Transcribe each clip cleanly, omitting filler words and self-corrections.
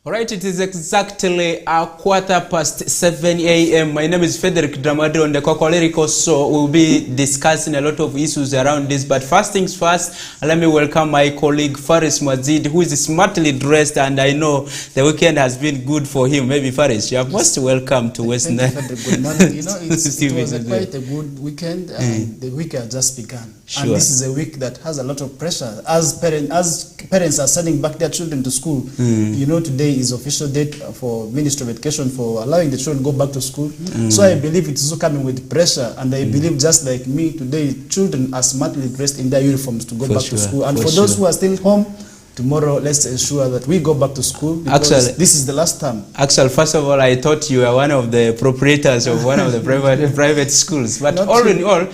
All right, it is exactly 7:15 a.m. My name is Frederick Dramadri on the KOKOLIRIKO, so we'll be discussing a lot of issues around this. But first things first, let me welcome my colleague Faris Mazid, who is smartly dressed, and I know the weekend has been good for him. Maybe Faris, you are most welcome to Westnile. Good morning. You know, it was quite a good weekend, and the week has just begun. Sure. And this is a week that has a lot of pressure. As parents are sending back their children to school, you know, today is official date for Ministry of Education for allowing the children to go back to school. So I believe it's also coming with pressure, and I believe just like me today, children are smartly dressed in their uniforms to go back to school. And for those who are still home, tomorrow, let's ensure that we go back to school, because this is the last term. Actually, first of all, I thought you were one of the proprietors of one of the private schools. But all in all,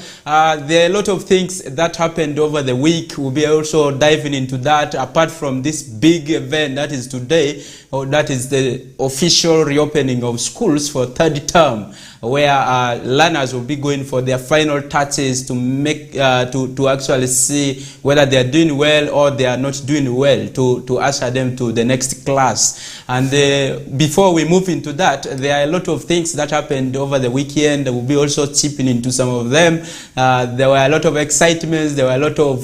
there are a lot of things that happened over the week. We'll be also diving into that, apart from this big event that is today, or that is the official reopening of schools for third term, where learners will be going for their final touches to make to actually see whether they are doing well or they are not doing well, to usher them to the next class. And before we move into that, there are a lot of things that happened over the weekend. We'll be also chipping into some of them. There were a lot of excitements, there were a lot of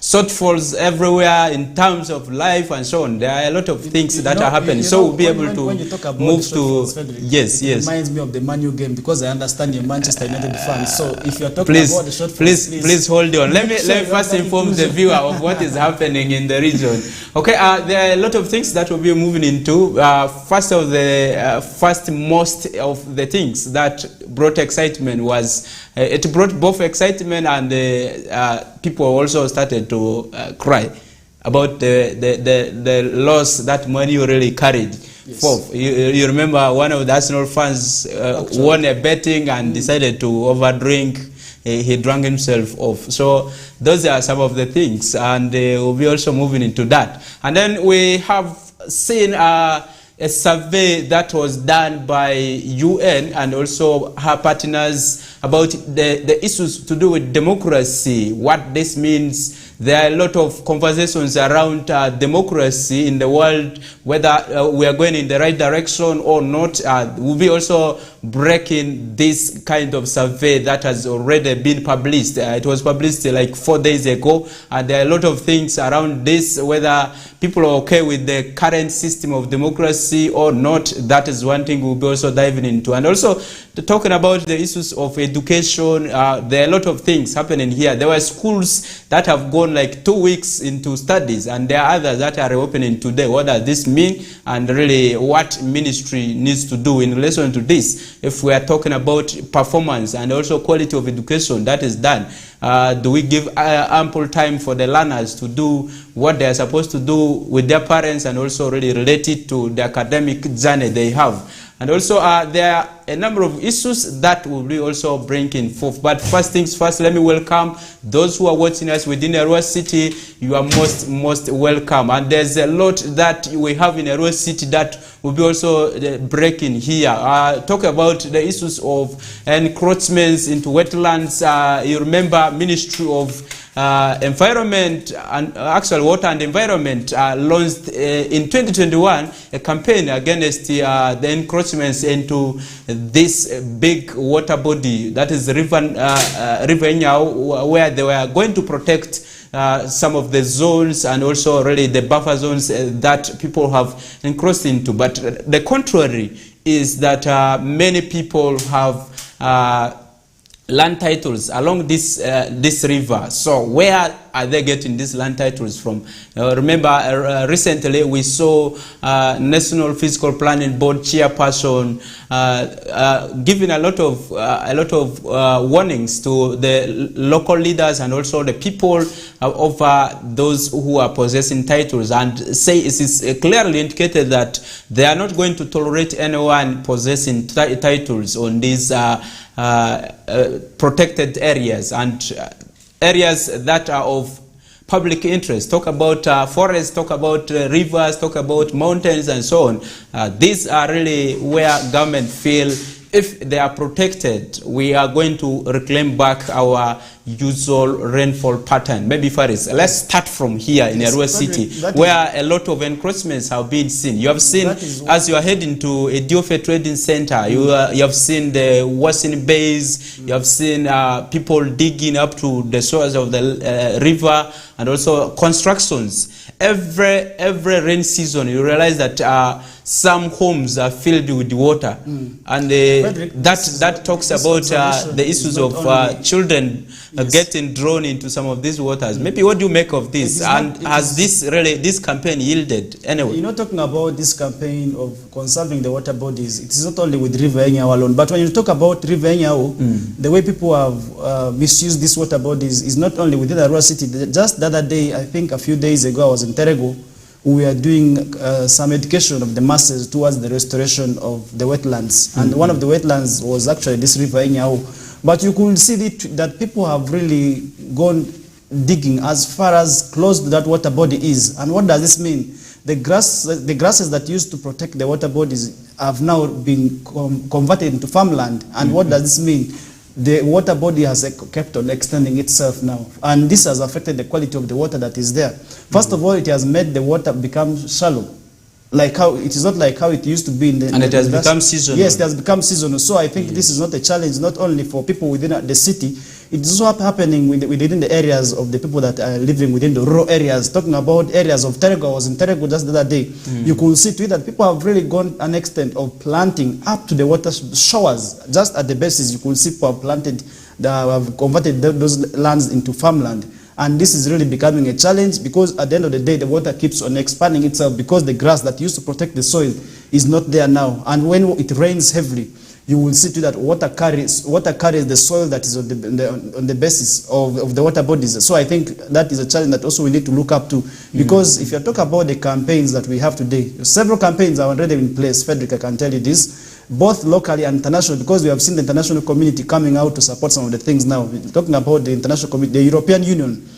shortfalls everywhere in terms of life and so on. There are a lot of things that are happening, so we'll be able to move to yes. It reminds me of the Man U game, because I understand you're Manchester United fan. So if you're talking about the shortfalls, please hold on. Let me first inform the viewer of what is happening in the region. Okay, there are a lot of things that we'll be moving into. First most of the things that brought excitement was it brought both excitement and people also started to cry about the loss that Man U really carried. Yes. You remember one of the Arsenal fans won a betting and decided to overdrink. He drank himself off. So those are some of the things, and we'll be also moving into that. And then we have seen a survey that was done by UN and also her partners about the issues to do with democracy, what this means. There are a lot of conversations around democracy in the world, whether we are going in the right direction or not. We'll be also breaking this kind of survey that has already been published. It was published like 4 days ago. There are a lot of things around this, whether people are okay with the current system of democracy or not. That is one thing we'll be also diving into. And also talking about the issues of education. There are a lot of things happening here. There were schools that have gone like 2 weeks into studies, and there are others that are reopening today. What does this mean, and really what ministry needs to do in relation to this? If we are talking about performance and also quality of education that is done, do we give ample time for the learners to do what they are supposed to do with their parents, and also really related to the academic journey they have? And also there are a number of issues that will be also bringing forth. But first things first, let me welcome those who are watching us within Arua City. You are most welcome. And there's a lot that we have in Arua City that will be also breaking here. Talk about the issues of encroachments into wetlands. You remember Ministry of Environment and actual Water and Environment launched in 2021 a campaign against the encroachments into this big water body, that is River Nyau, where they were going to protect some of the zones and also really the buffer zones that people have encroached into. But the contrary is that many people have land titles along this river. So where are they getting these land titles from? Remember, recently we saw National Physical Planning Board chairperson giving a lot of warnings to the local leaders and also the people over those who are possessing titles, and say it is clearly indicated that they are not going to tolerate anyone possessing titles on these protected areas and areas that are of public interest. Talk about forests, talk about rivers, talk about mountains and so on. These are really where government feel if they are protected, we are going to reclaim back our usual rainfall pattern. Maybe Faris, let's start from here in Arua City, where a lot of encroachments have been seen. You have seen, as you are heading to a Diofe Trading Center, you have seen the Westnile bays, you have seen people digging up to the shores of the river, and also constructions. Every rain season, you realize that some homes are filled with water, and that talks about the issues of children getting drawn into some of these waters. Maybe what do you make of this? And has this campaign yielded anyway? You're not talking about this campaign of conserving the water bodies. It is not only with River Enyao alone, but when you talk about River Enyao, the way people have misused these water bodies is not only within Arua City. Just the other day, I think a few days ago, I was in Terego. We are doing some education of the masses towards the restoration of the wetlands. And one of the wetlands was actually this River Enyao. But you could see that people have really gone digging as far as close to that water body is. And what does this mean? The grasses that used to protect the water bodies have now been converted into farmland. And what does this mean? The water body has kept on extending itself now, and this has affected the quality of the water that is there. First of all, it has made the water become shallow, like how it is not like how it used to be in the. And it has become seasonal. Yes, it has become seasonal. So I think this is not a challenge, not only for people within the city. It is also happening within the areas of the people that are living within the rural areas. Talking about areas of Terego, I was in Terego just the other day. You could see to it that people have really gone an extent of planting up to the water showers. Just at the basis, you could see people have planted, have converted those lands into farmland. And this is really becoming a challenge, because at the end of the day, the water keeps on expanding itself, because the grass that used to protect the soil is not there now. And when it rains heavily, you will see to that water carries the soil that is on the basis of the water bodies. So I think that is a challenge that also we need to look up to, because if you talk about the campaigns that we have today, several campaigns are already in place. Frederick, I can tell you this, both locally and internationally, because we have seen the international community coming out to support some of the things now. We're talking about the international community, the European Union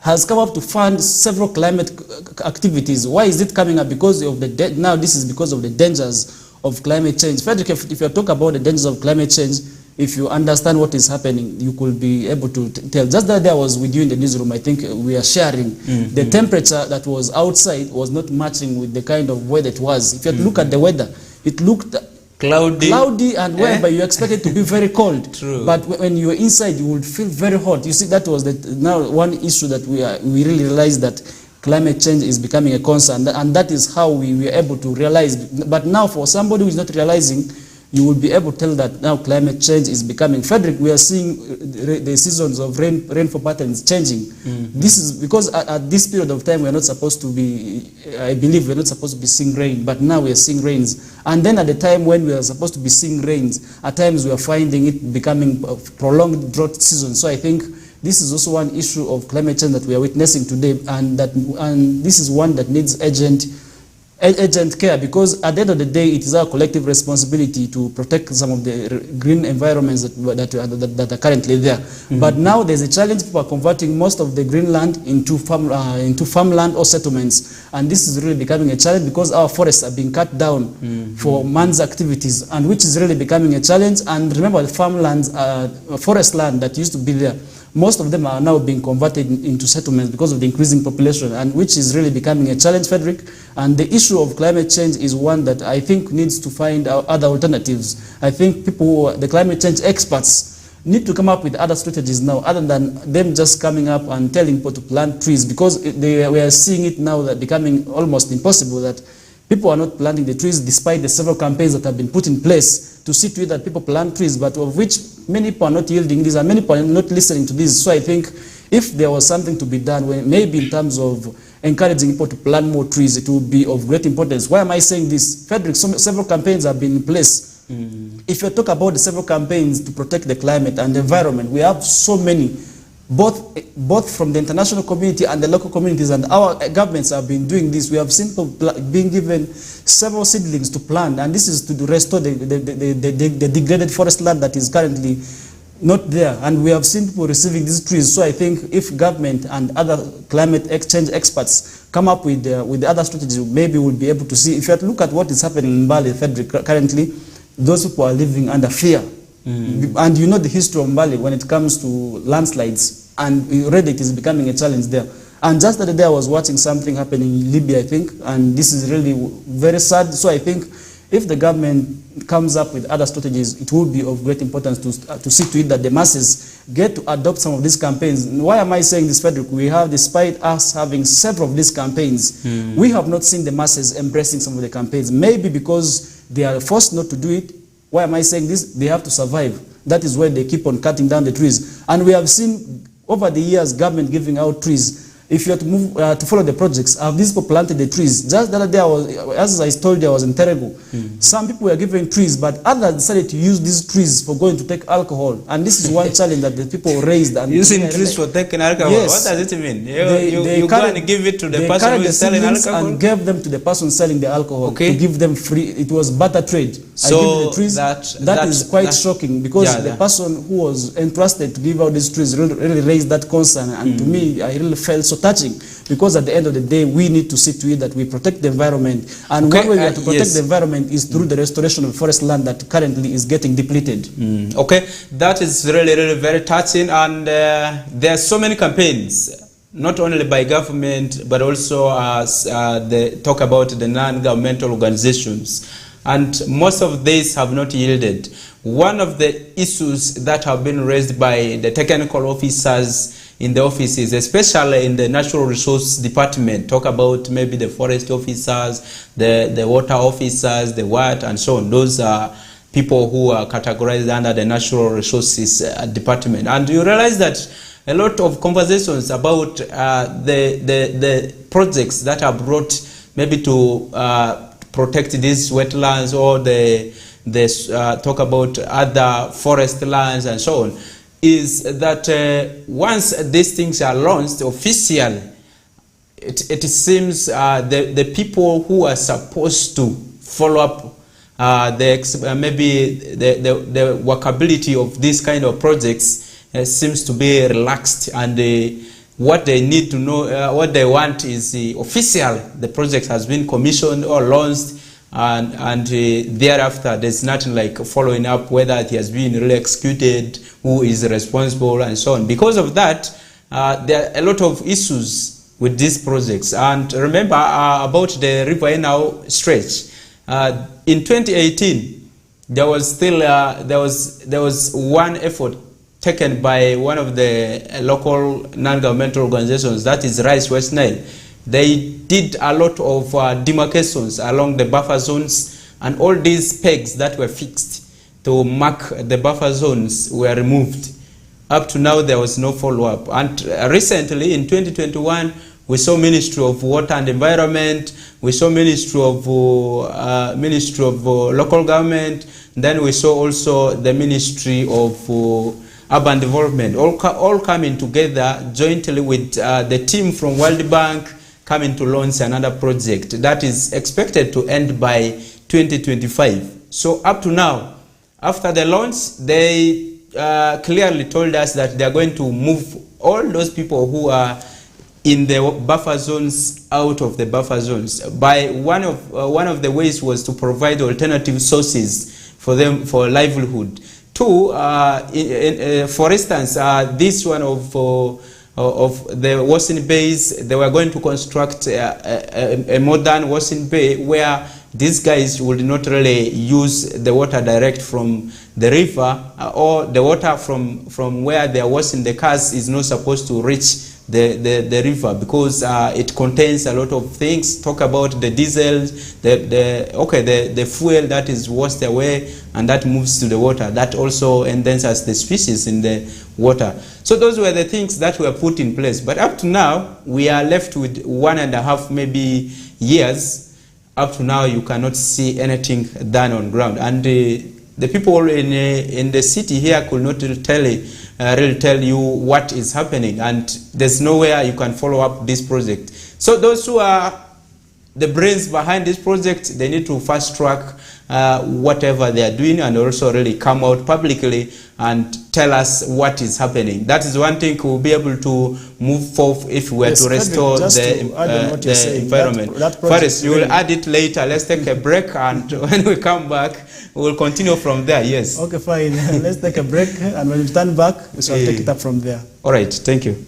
has come up to fund several climate activities. Why is it coming up? Because of now this is because of the dangers of climate change. Frederick, if you talk about the dangers of climate change, if you understand what is happening, you could be able to tell. Just that day I was with you in the newsroom, I think we are sharing. The temperature that was outside was not matching with the kind of weather it was. If you look at the weather, it looked cloudy and whereby you expect it to be very cold. True. But when you were inside, you would feel very hot. You see, that was now one issue that we really realized that climate change is becoming a concern, and that is how we were able to realize. But now for somebody who is not realizing, you will be able to tell that now climate change is becoming. Frederick, we are seeing the seasons of rainfall patterns changing. This is because at this period of time we are not supposed to be, I believe we are not supposed to be seeing rain, but now we are seeing rains. And then at the time when we are supposed to be seeing rains, at times we are finding it becoming a prolonged drought season. So I think this is also one issue of climate change that we are witnessing today, and this is one that needs urgent care, because at the end of the day, it is our collective responsibility to protect some of the green environments that are currently there. But now there's a challenge. People are converting most of the green land into farmland or settlements, and this is really becoming a challenge because our forests are being cut down for man's activities, and which is really becoming a challenge. And remember, the farmlands, forest land that used to be there, most of them are now being converted into settlements because of the increasing population, and which is really becoming a challenge, Frederick. And the issue of climate change is one that I think needs to find other alternatives. I think the climate change experts need to come up with other strategies now, other than them just coming up and telling people to plant trees, because we are seeing it now that becoming almost impossible, that people are not planting the trees despite the several campaigns that have been put in place to see to it that people plant trees, but of which many people are not yielding this and many people are not listening to this. So I think if there was something to be done, maybe in terms of encouraging people to plant more trees, it would be of great importance. Why am I saying this? Frederick, several campaigns have been in place. If you talk about the several campaigns to protect the climate and the environment, we have so many, both from the international community and the local communities, and our governments have been doing this. We have seen people being given several seedlings to plant, and this is to restore the degraded forest land that is currently not there. And we have seen people receiving these trees. So I think if government and other climate exchange experts come up with the other strategies, maybe we'll be able to see. If you look at what is happening in Bali, Frederick, currently, those people are living under fear. And you know the history of Mali when it comes to landslides, and already it is becoming a challenge there. And just the other day I was watching something happening in Libya, I think, and this is really very sad. So I think if the government comes up with other strategies, it would be of great importance to see to it that the masses get to adopt some of these campaigns. Why am I saying this, Frederick? We have, despite us having several of these campaigns, we have not seen the masses embracing some of the campaigns. Maybe because they are forced not to do it. Why am I saying this? They have to survive. That is why they keep on cutting down the trees. And we have seen over the years government giving out trees. If you are to move to follow the projects, have these people planted the trees? Just the other day, as I told you, I was in Terego. Some people were given trees, but others decided to use these trees for going to take alcohol. And this is one challenge that the people raised. And using trees for taking alcohol? Yes. What does it mean? You go and give it to the person who is selling alcohol? And gave them to the person selling the alcohol to give them free. It was barter trade. So I give the trees. That is quite shocking, because the person who was entrusted to give out these trees really raised that concern. And to me, I really felt so touching, because at the end of the day, we need to see to it that we protect the environment. And one way we have to protect the environment is through the restoration of forest land that currently is getting depleted. Okay, that is really, really very touching. And there are so many campaigns, not only by government, but also they talk about the non-governmental organizations. And most of these have not yielded. One of the issues that have been raised by the technical officers in the offices, especially in the natural resource department, talk about maybe the forest officers, the water officers, the what, and so on. Those are people who are categorized under the natural resources department. And you realize that a lot of conversations about the projects that are brought maybe to protect these wetlands, or they talk about other forest lands and so on, is that once these things are launched officially, it seems the people who are supposed to follow up maybe the workability of these kind of projects seems to be relaxed, and what they need to know, what they want is official. The project has been commissioned or launched, and thereafter there's nothing like following up whether it has been really executed, who is responsible, and so on. Because of that, there are a lot of issues with these projects. And remember about the River Westnile stretch. In 2018, there was still there was one effort taken by one of the local non-governmental organizations, that is Westnile. They did a lot of demarcations along the buffer zones, and all these pegs that were fixed to mark the buffer zones were removed. Up to now, there was no follow-up. And recently, in 2021, we saw Ministry of Water and Environment, we saw Ministry of Local Government, then we saw also the Ministry of Urban Development, all coming together jointly with the team from World Bank, coming to launch another project that is expected to end by 2025. So up to now, after the launch, they clearly told us that they are going to move all those people who are in the buffer zones out of the buffer zones. By one of the ways was to provide alternative sources for them for livelihood. Two, for instance, this one of the washing bays, they were going to construct a modern washing bay where these guys would not really use the water direct from the river, or the water from where they are washing the cars is not supposed to reach the river, because it contains a lot of things. Talk about the diesel, the fuel that is washed away and that moves to the water, that also endangers the species in the water. So those were the things that were put in place. But up to now, we are left with 1.5 maybe years. Up to now, you cannot see anything done on ground, and the people in the city here could not really tell you what is happening, and there's nowhere you can follow up this project. So those who are the brains behind this project, they need to fast track whatever they are doing, and also really come out publicly and tell us what is happening. That is one thing we'll be able to move forward if we were to restore the environment. First, you will add it later. Let's take a break, and when we come back, we'll continue from there. Yes. Okay, fine. Let's take a break, and when we turn back, we shall take it up from there. All right. Thank you.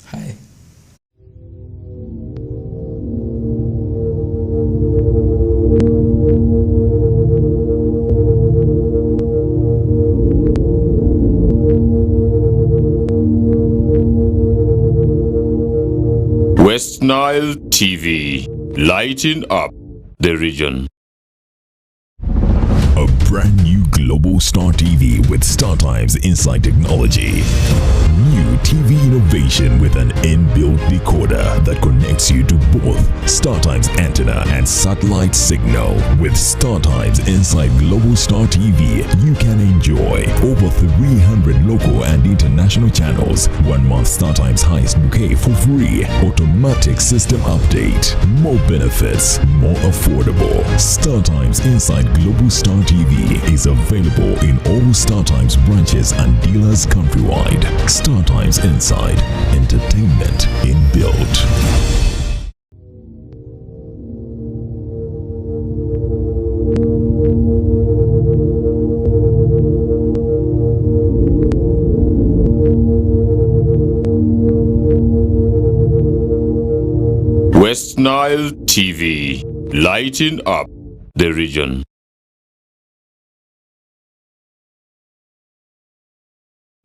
Hi. Westnile TV, lighting up the region. A brand new Global Star TV with StarTimes Inside Technology. New TV innovation with an inbuilt decoder that connects you to both StarTimes antenna and satellite signal. With StarTimes Inside Global Star TV, you can enjoy over 300 local and international channels, 1 month StarTimes highest bouquet for free, automatic system update, more benefits, more affordable. StarTimes Inside Global Star TV is available in all StarTimes branches and dealers countrywide. StarTimes Inside, entertainment inbuilt. Westnile TV, lighting up the region.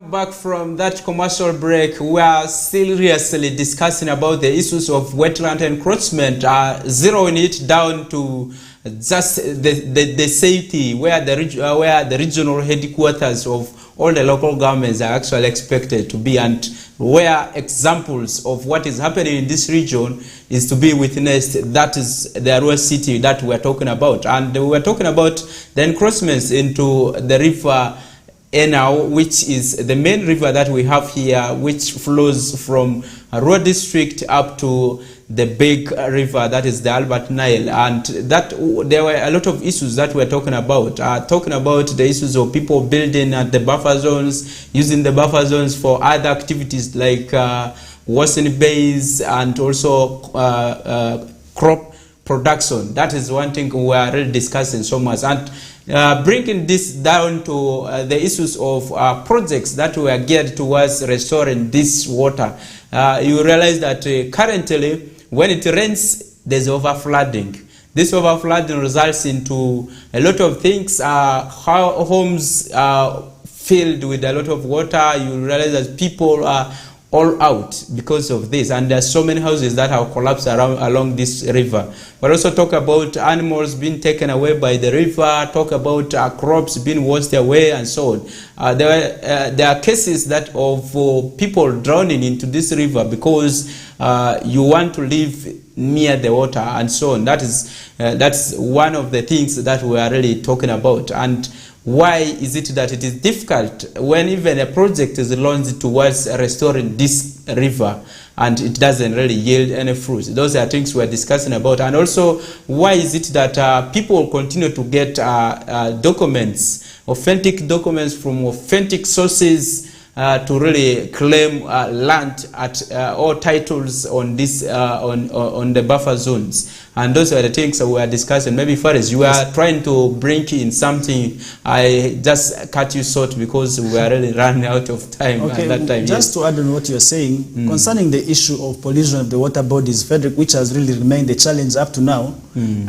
Back from that commercial break, we are seriously discussing about the issues of wetland encroachment, zeroing it down to just the safety, where the regional headquarters of all the local governments are actually expected to be, and where examples of what is happening in this region is to be witnessed. That is the Arua city that we are talking about, and we are talking about the encroachments into the river Enau, which is the main river that we have here, which flows from Arua district up to the big river, that is the Albert Nile. And that there were a lot of issues that we're talking about the issues of people building at the buffer zones, using the buffer zones for other activities like washing bays and also crop production. That is one thing we are really discussing so much, and bringing this down to the issues of projects that were geared towards restoring this water. You realize that currently, when it rains, there's overflooding. This overflooding results into a lot of things. Homes are filled with a lot of water. You realize that people are all out because of this, and there are so many houses that have collapsed along this river. But also talk about animals being taken away by the river, talk about crops being washed away, and so on. There are cases that of people drowning into this river because you want to live near the water, and so on. That's one of the things that we are really talking about. And why is it that it is difficult when even a project is launched towards restoring this river and it doesn't really yield any fruit? Those are things we're discussing about. And also, why is it that people continue to get documents, authentic documents from authentic sources to really claim land at or titles on this on the buffer zones? And those are the things that we are discussing. Maybe first, you are trying to bring in something. I just cut you short because we are really running out of time. Okay, at that time, just to add on what you're saying, concerning the issue of pollution of the water bodies, Frederick, which has really remained the challenge up to now,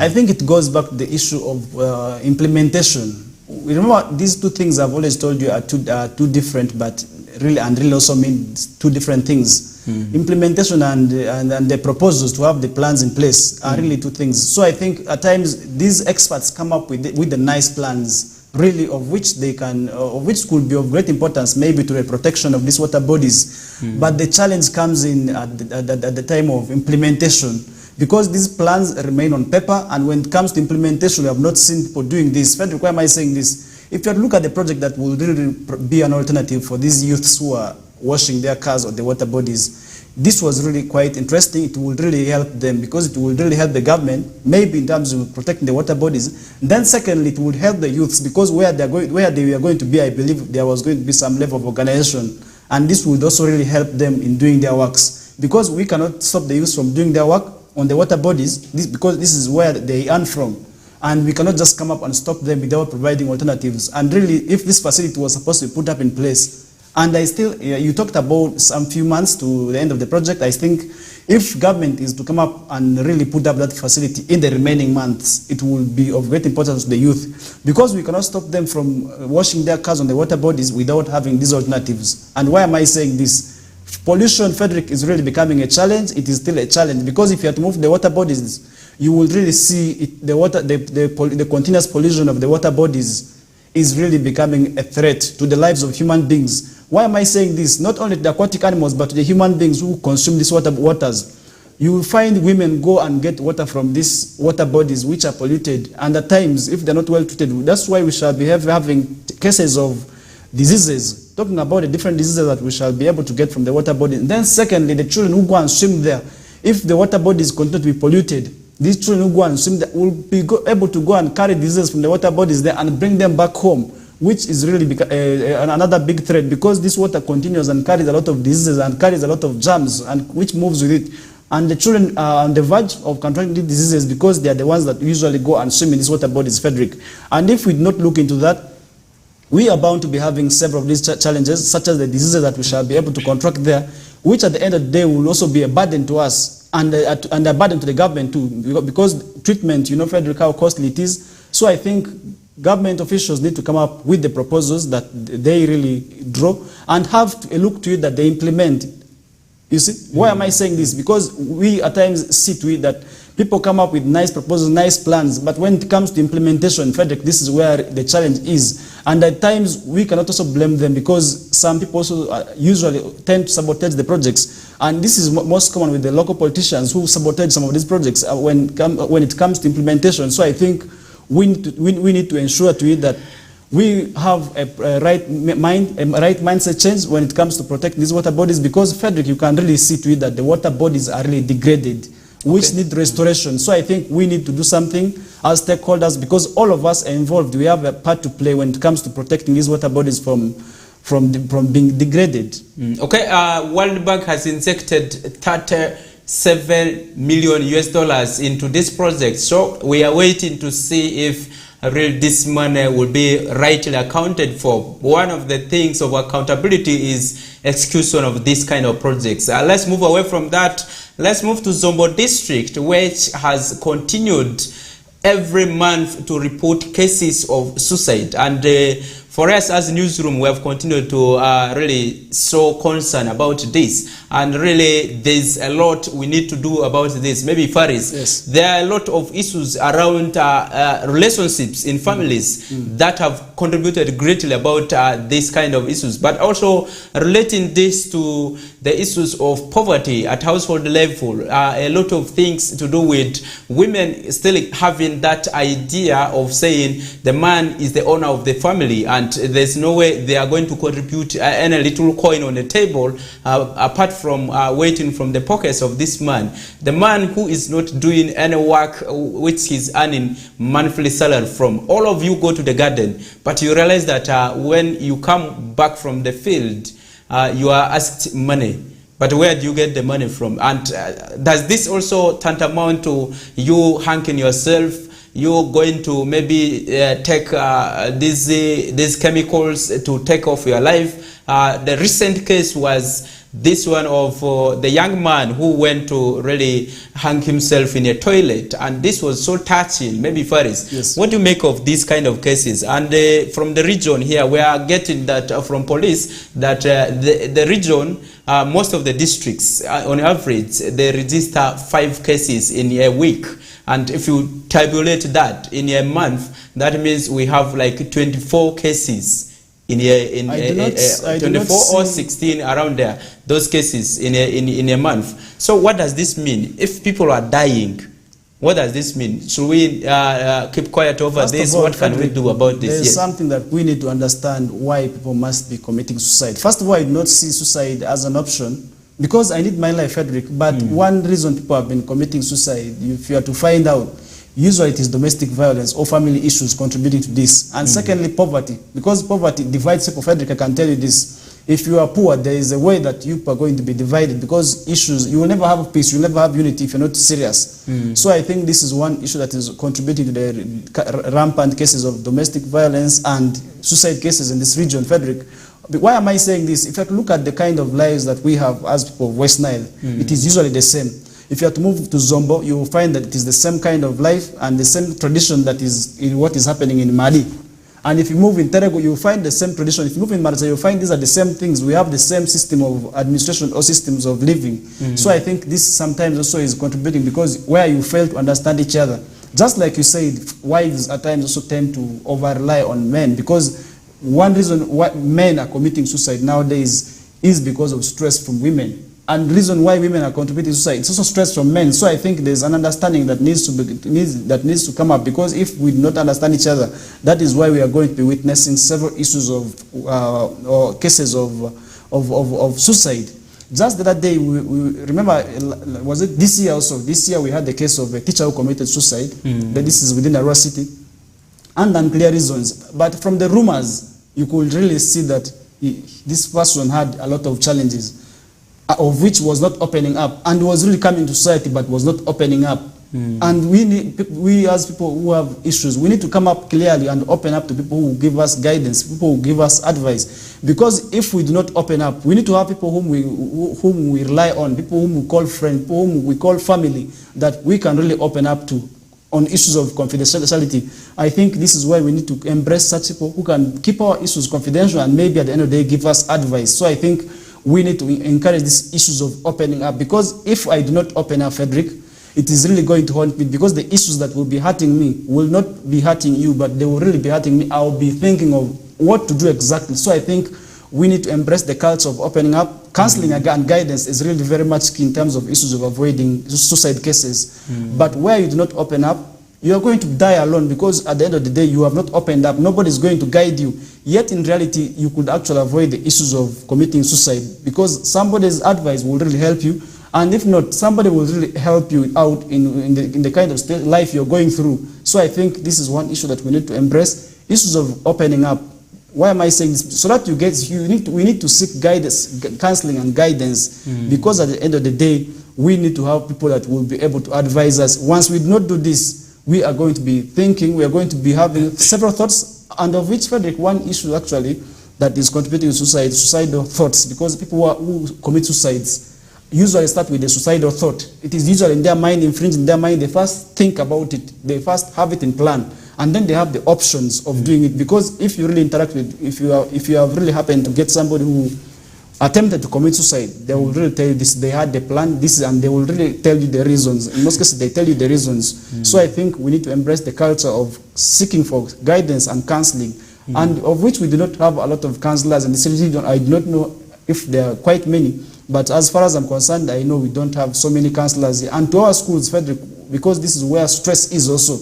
I think it goes back to the issue of implementation. Remember, these two things I've always told you are two different, but really also mean two different things. Implementation and the proposals to have the plans in place are really two things. So I think at times these experts come up with the nice plans, really, of which they can, of which could be of great importance, maybe to the protection of these water bodies. But the challenge comes in at the time of implementation, because these plans remain on paper, and when it comes to implementation, we have not seen people doing this. Frederick, why am I saying this? If you look at the project that will really be an alternative for these youths who are washing their cars or the water bodies. This was really quite interesting. It will really help them because it will really help the government, maybe in terms of protecting the water bodies. Then secondly, it would help the youths because where they were going to be, I believe there was going to be some level of organization. And this would also really help them in doing their works. Because we cannot stop the youth from doing their work on the water bodies because this is where they earn from. And we cannot just come up and stop them without providing alternatives. And really, if this facility was supposed to be put up in place, and you talked about some few months to the end of the project, I think if government is to come up and really put up that facility in the remaining months, it will be of great importance to the youth. Because we cannot stop them from washing their cars on the water bodies without having these alternatives. And why am I saying this? Pollution, Frederick, is really becoming a challenge. It is still a challenge because if you have to move the water bodies, you will really see the continuous pollution of the water bodies is really becoming a threat to the lives of human beings. Why am I saying this? Not only to the aquatic animals, but to the human beings who consume these waters. You will find women go and get water from these water bodies which are polluted, and at times, if they're not well treated, that's why we shall be having cases of diseases, talking about the different diseases that we shall be able to get from the water body. And then secondly, the children who go and swim there, if the water bodies continue to be polluted, these children who go and swim there will be able to go and carry diseases from the water bodies there and bring them back home, which is really another big threat because this water continues and carries a lot of diseases and carries a lot of germs and which moves with it. And the children are on the verge of contracting these diseases because they are the ones that usually go and swim in these water bodies, Frederick. And if we do not look into that, we are bound to be having several of these challenges, such as the diseases that we shall be able to contract there, which at the end of the day will also be a burden to us and a burden to the government too, because treatment, you know, Frederick, how costly it is. So I think government officials need to come up with the proposals that they really draw and have a look to it that they implement. You see, why am I saying this? Because we at times see to it that people come up with nice proposals, nice plans, but when it comes to implementation, Frederick, this is where the challenge is. And at times we cannot also blame them because some people also usually tend to sabotage the projects. And this is most common with the local politicians who sabotage some of these projects when it comes to implementation. So I think we need to ensure to it that we have a right mindset change when it comes to protect these water bodies because, Frederick, you can really see to it that the water bodies are really degraded, which need restoration. So I think we need to do something as stakeholders because all of us are involved. We have a part to play when it comes to protecting these water bodies from being degraded. Okay, World Bank has injected $37 million into this project. So we are waiting to see if really this money will be rightly accounted for. One of the things of accountability is execution of this kind of projects. Let's move away from that. Let's move to Zombo district, which has continued every month to report cases of suicide. And for us as newsroom, we have continued to really show concern about this. And really, there's a lot we need to do about this. Maybe Faris, yes. There are a lot of issues around relationships in families that have contributed greatly about this kind of issues. But also relating this to the issues of poverty at household level, a lot of things to do with women still having that idea of saying the man is the owner of the family and there's no way they are going to contribute any little coin on the table apart from waiting from the pockets of this man. The man who is not doing any work which he's earning monthly salary from. All of you go to the garden, but you realize that when you come back from the field, you are asked money. But where do you get the money from? And does this also tantamount to you hanking yourself? You're going to maybe take these chemicals to take off your life. The recent case was this one of the young man who went to really hang himself in a toilet, and this was so touching. Maybe Faris, yes. What do you make of these kind of cases? And from the region here, we are getting that from police that the region, most of the districts, on average, they register 5 cases in a week. And if you tabulate that in a month, that means we have like 24 cases in 24 or 16 around there, those cases in a month. So what does this mean? If people are dying, What does this mean? Should we keep quiet over First this? of all, What can we do about this? There's Yes. something that we need to understand why people must be committing suicide. First of all, I do not see suicide as an option because I need my life, Frederick. But one reason people have been committing suicide, if you are to find out, usually it is domestic violence or family issues contributing to this. And secondly, poverty. Because poverty divides people, Frederick, I can tell you this. If you are poor, there is a way that you are going to be divided because issues, you will never have peace, you will never have unity if you're not serious. So I think this is one issue that is contributing to the rampant cases of domestic violence and suicide cases in this region, Frederick. But why am I saying this? If you look at the kind of lives that we have as people of West Nile, it is usually the same. If you have to move to Zombo, you will find that it is the same kind of life and the same tradition that is in what is happening in Madi. And if you move in Terego, you will find the same tradition. If you move in Marza, you will find these are the same things. We have the same system of administration or systems of living. So I think this sometimes also is contributing because where you fail to understand each other. Just like you said, wives at times also tend to over-rely on men because one reason why men are committing suicide nowadays is because of stress from women. And the reason why women are contributing to suicide, it's also stress from men. So I think there's an understanding that needs to come up because if we do not understand each other, that is why we are going to be witnessing several issues of or cases of suicide. Just the other day, we remember, was it this year also? This year we had the case of a teacher who committed suicide. But this is within Arua City, and unclear reasons. But from the rumors, you could really see that this person had a lot of challenges, of which was not opening up and was really coming to society but was not opening up. And we as people who have issues, we need to come up clearly and open up to people who give us guidance, people who give us advice. Because if we do not open up, we need to have people whom we rely on, people whom we call friends, people whom we call family, that we can really open up to on issues of confidentiality. I think this is why we need to embrace such people who can keep our issues confidential and maybe at the end of the day give us advice. So I think we need to encourage these issues of opening up because if I do not open up, Frederick, it is really going to haunt me because the issues that will be hurting me will not be hurting you, but they will really be hurting me. I will be thinking of what to do exactly. So I think we need to embrace the culture of opening up. Counseling and guidance is really very much key in terms of issues of avoiding suicide cases. But where you do not open up, you are going to die alone because at the end of the day, you have not opened up. Nobody is going to guide you. Yet in reality, you could actually avoid the issues of committing suicide because somebody's advice will really help you. And if not, somebody will really help you out in the kind of life you're going through. So I think this is one issue that we need to embrace, issues of opening up. Why am I saying this? So that we need to seek guidance, counseling and guidance because at the end of the day, we need to have people that will be able to advise us. Once we do not do this, we are going to be thinking, we are going to be having several thoughts, and of which, Frederick, one issue actually that is contributing to suicide, suicidal thoughts, because people who commit suicides usually start with a suicidal thought. It is usually in their mind, infringed in their mind. They first think about it, they first have it in plan, and then they have the options of doing it. Because if you really interact with, if you have really happened to get somebody who attempted to commit suicide, they will really tell you this, they had the plan, this, and they will really tell you the reasons. In most cases, they tell you the reasons. So I think we need to embrace the culture of seeking for guidance and counseling, and of which we do not have a lot of counselors in this region. I do not know if there are quite many, but as far as I'm concerned, I know we don't have so many counselors here. And to our schools, Frederick, because this is where stress is also,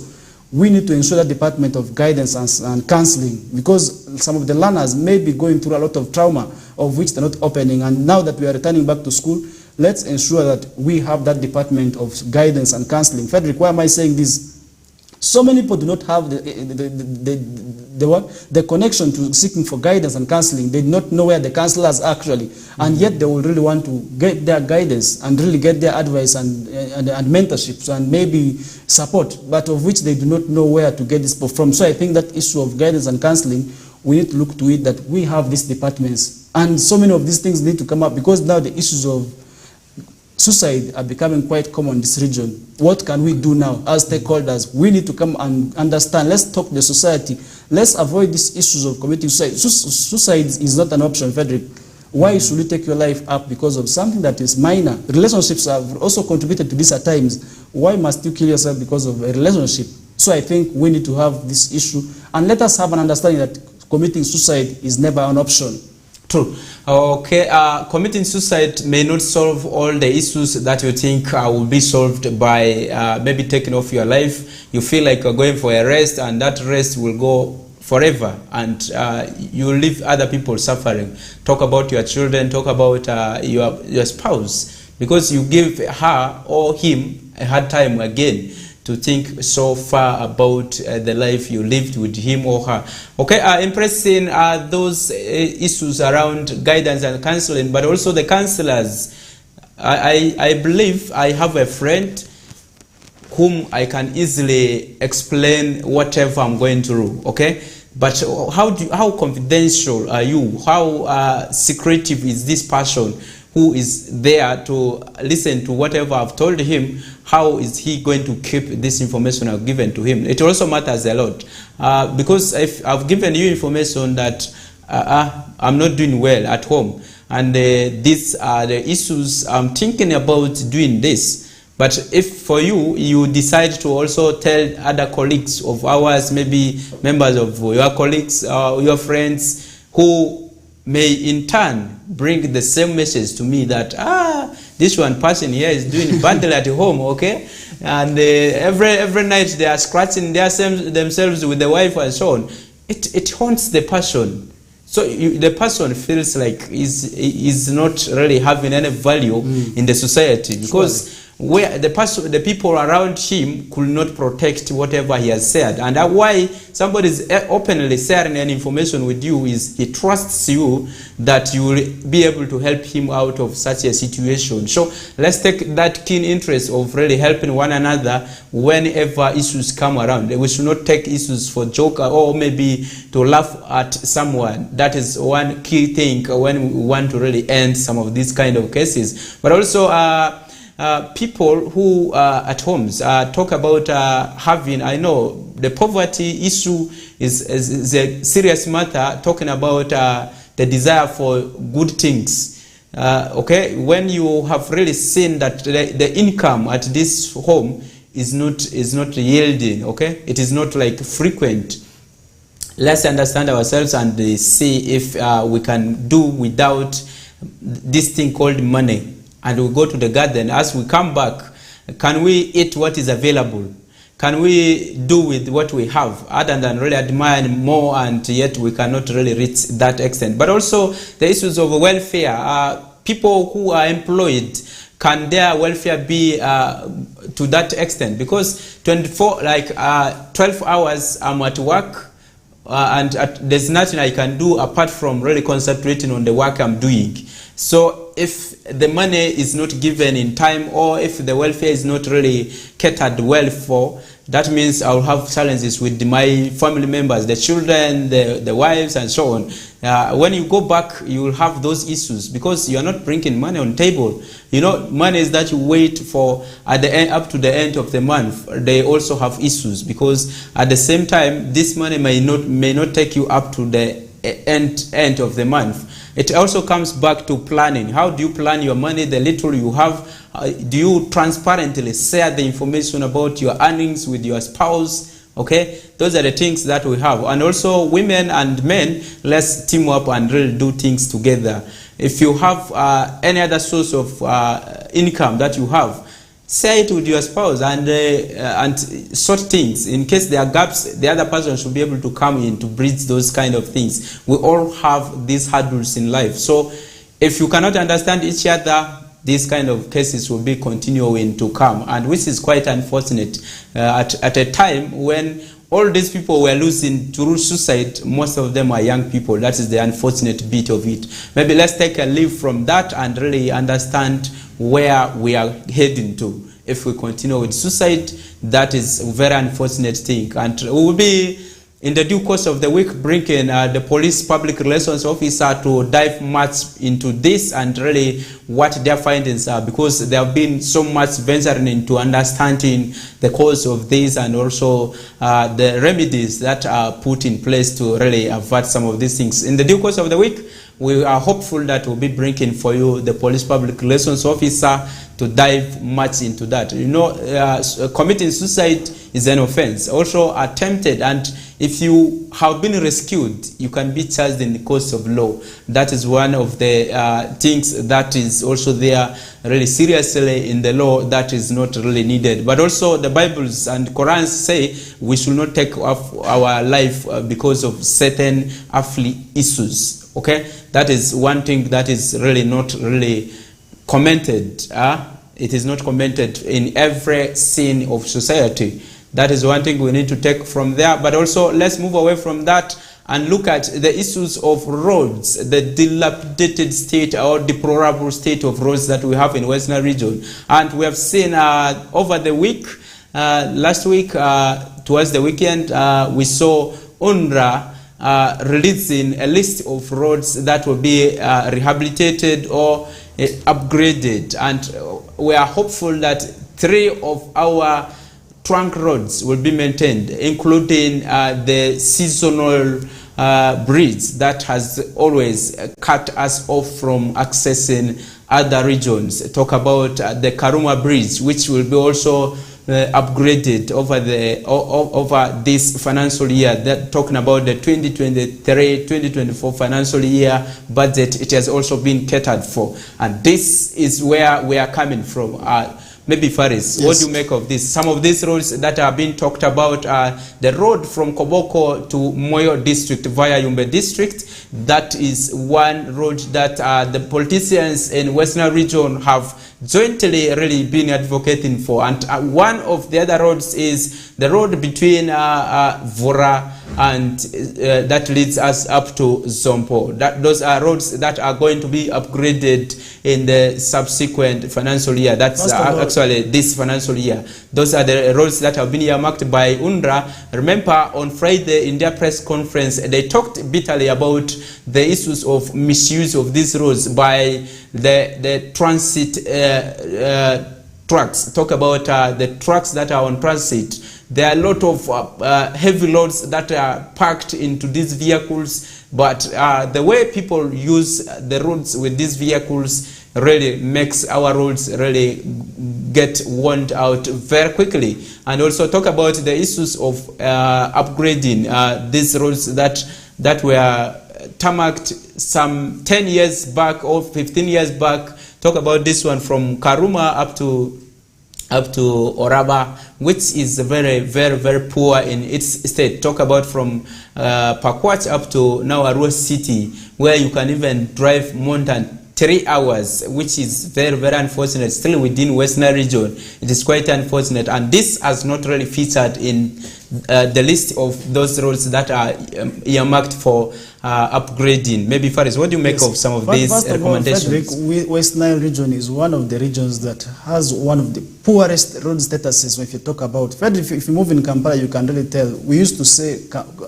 we need to ensure that department of guidance and counseling, because some of the learners may be going through a lot of trauma of which they're not opening. And now that we are returning back to school, let's ensure that we have that department of guidance and counseling. Frederick, why am I saying this? So many people do not have the connection to seeking for guidance and counseling. They do not know where the counselors are actually, and yet they will really want to get their guidance and really get their advice and mentorships and maybe support, but of which they do not know where to get this from. So I think that issue of guidance and counseling, we need to look to it that we have these departments, and so many of these things need to come up because now the issues of suicide are becoming quite common in this region. What can we do now as stakeholders? We need to come and understand. Let's talk to the society. Let's avoid these issues of committing suicide. Suicide is not an option, Frederick. Why should you take your life up because of something that is minor? Relationships have also contributed to this at times. Why must you kill yourself because of a relationship? So I think we need to have this issue, and let us have an understanding that committing suicide is never an option. True. Okay, committing suicide may not solve all the issues that you think will be solved by maybe taking off your life. You feel like you're going for a rest, and that rest will go forever, and you will leave other people suffering. Talk about your children, talk about your spouse, because you give her or him a hard time again to think so far about the life you lived with him or her. Okay, impressing those issues around guidance and counseling, but also the counselors. I believe I have a friend whom I can easily explain whatever I'm going through, okay? But how confidential are you? How secretive is this person who is there to listen to whatever I've told him? How is he going to keep this information I've given to him? It also matters a lot, because if I've given you information that I'm not doing well at home, and these are the issues I'm thinking about doing this. But if for you, you decide to also tell other colleagues of ours, maybe members of your colleagues, your friends, who may in turn bring the same message to me that, this one person here is doing badly at home, okay? And every night they are scratching themselves with the wife and so on. It haunts the person. So the person feels like is not really having any value in the society, because where the people around him could not protect whatever he has said. And why somebody is openly sharing any information with you is he trusts you that you will be able to help him out of such a situation. So let's take that keen interest of really helping one another whenever issues come around. We should not take issues for joke or maybe to laugh at someone. That is one key thing when we want to really end some of these kind of cases. But also people who at homes talk about having, I know the poverty issue is a serious matter, talking about the desire for good things. Okay, when you have really seen that the income at this home is not yielding, okay, it is not like frequent. Let's understand ourselves and see if we can do without this thing called money. And we go to the garden. As we come back, can we eat what is available? Can we do with what we have, other than really admire more, and yet we cannot really reach that extent? But also the issues of welfare. People who are employed, can their welfare be to that extent? Because 12 hours I'm at work, and there's nothing I can do apart from really concentrating on the work I'm doing. So if the money is not given in time, or if the welfare is not really catered well for, that means I'll have challenges with my family members, the children, the wives, and so on. When you go back, you will have those issues because you are not bringing money on table. You know, money is that you wait for at the end, up to the end of the month. They also have issues because at the same time, this money may not take you up to the end of the month. It also comes back to planning. How do you plan your money, the little you have? Do you transparently share the information about your earnings with your spouse? Okay, those are the things that we have. And also women and men, let's team up and really do things together. If you have any other source of income that you have, share it with your spouse and sort things. In case there are gaps, the other person should be able to come in to bridge those kind of things. We all have these hurdles in life. So if you cannot understand each other, these kind of cases will be continuing to come, and which is quite unfortunate at a time when all these people were losing through suicide. Most of them are young people. That is the unfortunate bit of it. Maybe let's take a leave from that and really understand where we are heading to. If we continue with suicide, that is a very unfortunate thing. And we will be, in the due course of the week, bringing the police public relations officer to dive much into this and really what their findings are, because there have been so much venturing into understanding the cause of this and also the remedies that are put in place to really avert some of these things. In the due course of the week, we are hopeful that we'll be bringing for you the police public relations officer to dive much into that. You know, committing suicide is an offense, also attempted, and if you have been rescued, you can be charged in the course of law. That is one of the things that is also there really seriously in the law that is not really needed. But also the Bibles and Qurans say we should not take off our life because of certain earthly issues. Okay, that is one thing that is really not really commented. It is not commented in every scene of society. That is one thing we need to take from there. But also, let's move away from that and look at the issues of roads, the dilapidated state or deplorable state of roads that we have in Westnile region. And we have seen over the week, last week, towards the weekend, we saw UNRWA releasing a list of roads that will be rehabilitated or upgraded, and we are hopeful that 3 of our trunk roads will be maintained, including the seasonal bridge that has always cut us off from accessing other regions. Talk about the Karuma Bridge, which will be also upgraded over this financial year. That talking about the 2023-2024 financial year budget, it has also been catered for, and this is where we are coming from. Maybe Faris, yes. What do you make of this? Some of these roads that are being talked about are the road from Koboko to Moyo district via Yumbe district. That is one road that the politicians in Westnile region have jointly really been advocating for. And one of the other roads is the road between Vura and that leads us up to Zompo. Those are roads that are going to be upgraded in the subsequent financial year. That's actually this financial year. Those are the roads that have been earmarked by UNRWA. Remember, on Friday in their press conference, they talked bitterly about the issues of misuse of these roads by the transit trucks. Talk about the trucks that are on transit. There are a lot of heavy loads that are packed into these vehicles, but the way people use the roads with these vehicles really makes our roads really get worn out very quickly. And also talk about the issues of upgrading these roads that were tarmacked some 10 years back or 15 years back. Talk about this one from Karuma up to Oraba, which is very, very, very poor in its state. Talk about from Pakwach up to now Arua City, where you can even drive more than 3 hours, which is very, very unfortunate. Still within Westnile region, it is quite unfortunate, and this has not really featured in the list of those roads that are earmarked for upgrading. Maybe Faris, what do you make of some of these recommendations? First of all, Frederick, Westnile region is one of the regions that has one of the poorest road statuses. If you talk about Frederick, if you move in Kampala, you can really tell. We used to say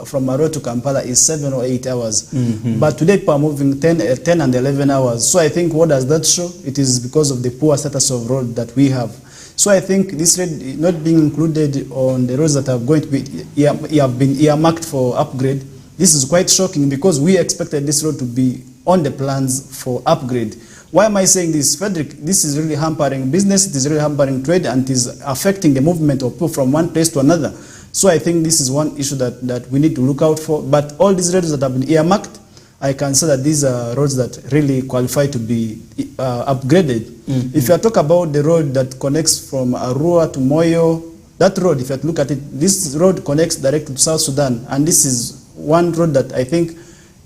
from Arua to Kampala is 7 or 8 hours, but today people are moving 10 and 11 hours. So I think what does that show? It is because of the poor status of road that we have. So I think this road not being included on the roads that are going to be have been earmarked for upgrade. This is quite shocking because we expected this road to be on the plans for upgrade. Why am I saying this, Frederick? This is really hampering business, it is really hampering trade, and it is affecting the movement of people from one place to another. So I think this is one issue that we need to look out for. But all these roads that have been earmarked, I can say that these are roads that really qualify to be upgraded. If you talk about the road that connects from Arua to Moyo, that road, if you look at it, this road connects directly to South Sudan, and this is one road that I think,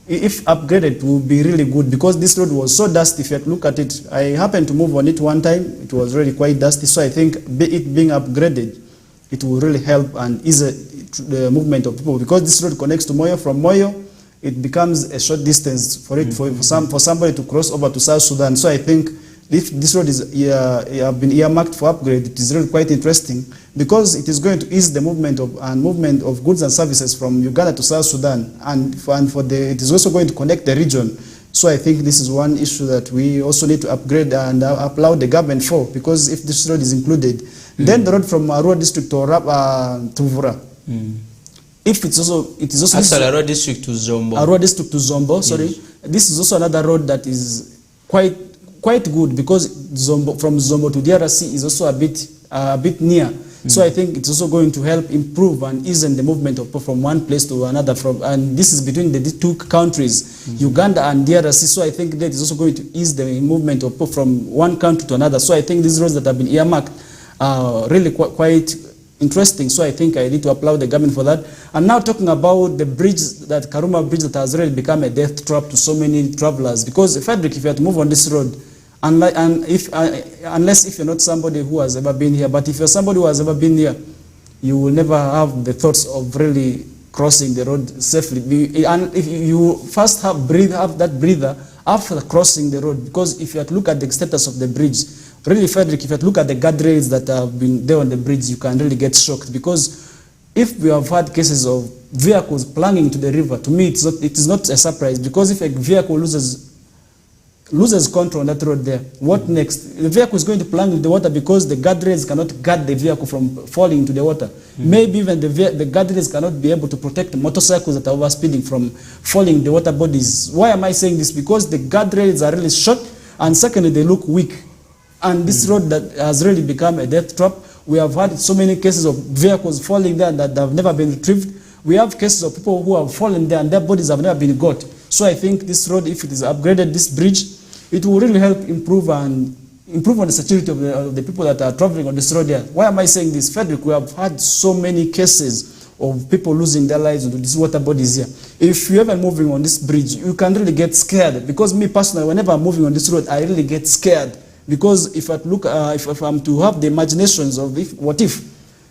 if upgraded, will be really good, because this road was so dusty. If you look at it, I happened to move on it one time. It was really quite dusty, so I think it being upgraded, it will really help and ease the movement of people, because this road connects to Moyo. From Moyo, it becomes a short distance for it for somebody to cross over to South Sudan. So I think if this road is have been earmarked for upgrade, it is really quite interesting, because it is going to ease the movement of goods and services from Uganda to South Sudan, and it is also going to connect the region So I think this is one issue that we also need to upgrade and applaud the government for, because if this road is included, then the road from Arua district to Vura, if it is also Arua district to Zombo. Arua district to Zombo, sorry, this is also another road that is quite good, because from Zombo to DRC is also a bit near. So I think it's also going to help improve and ease the movement of people from one place to another. And this is between the two countries, Uganda and DRC. So I think that is also going to ease the movement of people from one country to another. So I think these roads that have been earmarked are really quite interesting. So I think I need to applaud the government for that. And now talking about the bridge, that Karuma bridge that has really become a death trap to so many travelers. Because Frederick, if you have to move on this road, unless if you're not somebody who has ever been here, but if you're somebody who has ever been here, you will never have the thoughts of really crossing the road safely. And if you first have that breather after crossing the road, because if you have to look at the status of the bridge, really, Frederick, if you have to look at the guardrails that have been there on the bridge, you can really get shocked. Because if we have had cases of vehicles plunging to the river, to me it is not a surprise, because if a vehicle loses control on that road there, what next? The vehicle is going to plunge into the water because the guardrails cannot guard the vehicle from falling into the water. Maybe even the guardrails cannot be able to protect the motorcycles that are overspeeding from falling in the water bodies. Why am I saying this? Because the guardrails are really short, and secondly, they look weak. And this road that has really become a death trap. We have had so many cases of vehicles falling there that have never been retrieved. We have cases of people who have fallen there and their bodies have never been got. So I think this road, if it is upgraded, this bridge, it will really help improve on the security of the people that are traveling on this road here. Why am I saying this? Frederick, we have had so many cases of people losing their lives into these water bodies here. If you're ever moving on this bridge, you can really get scared. Because me personally, whenever I'm moving on this road, I really get scared. Because if I'm to have the imaginations of what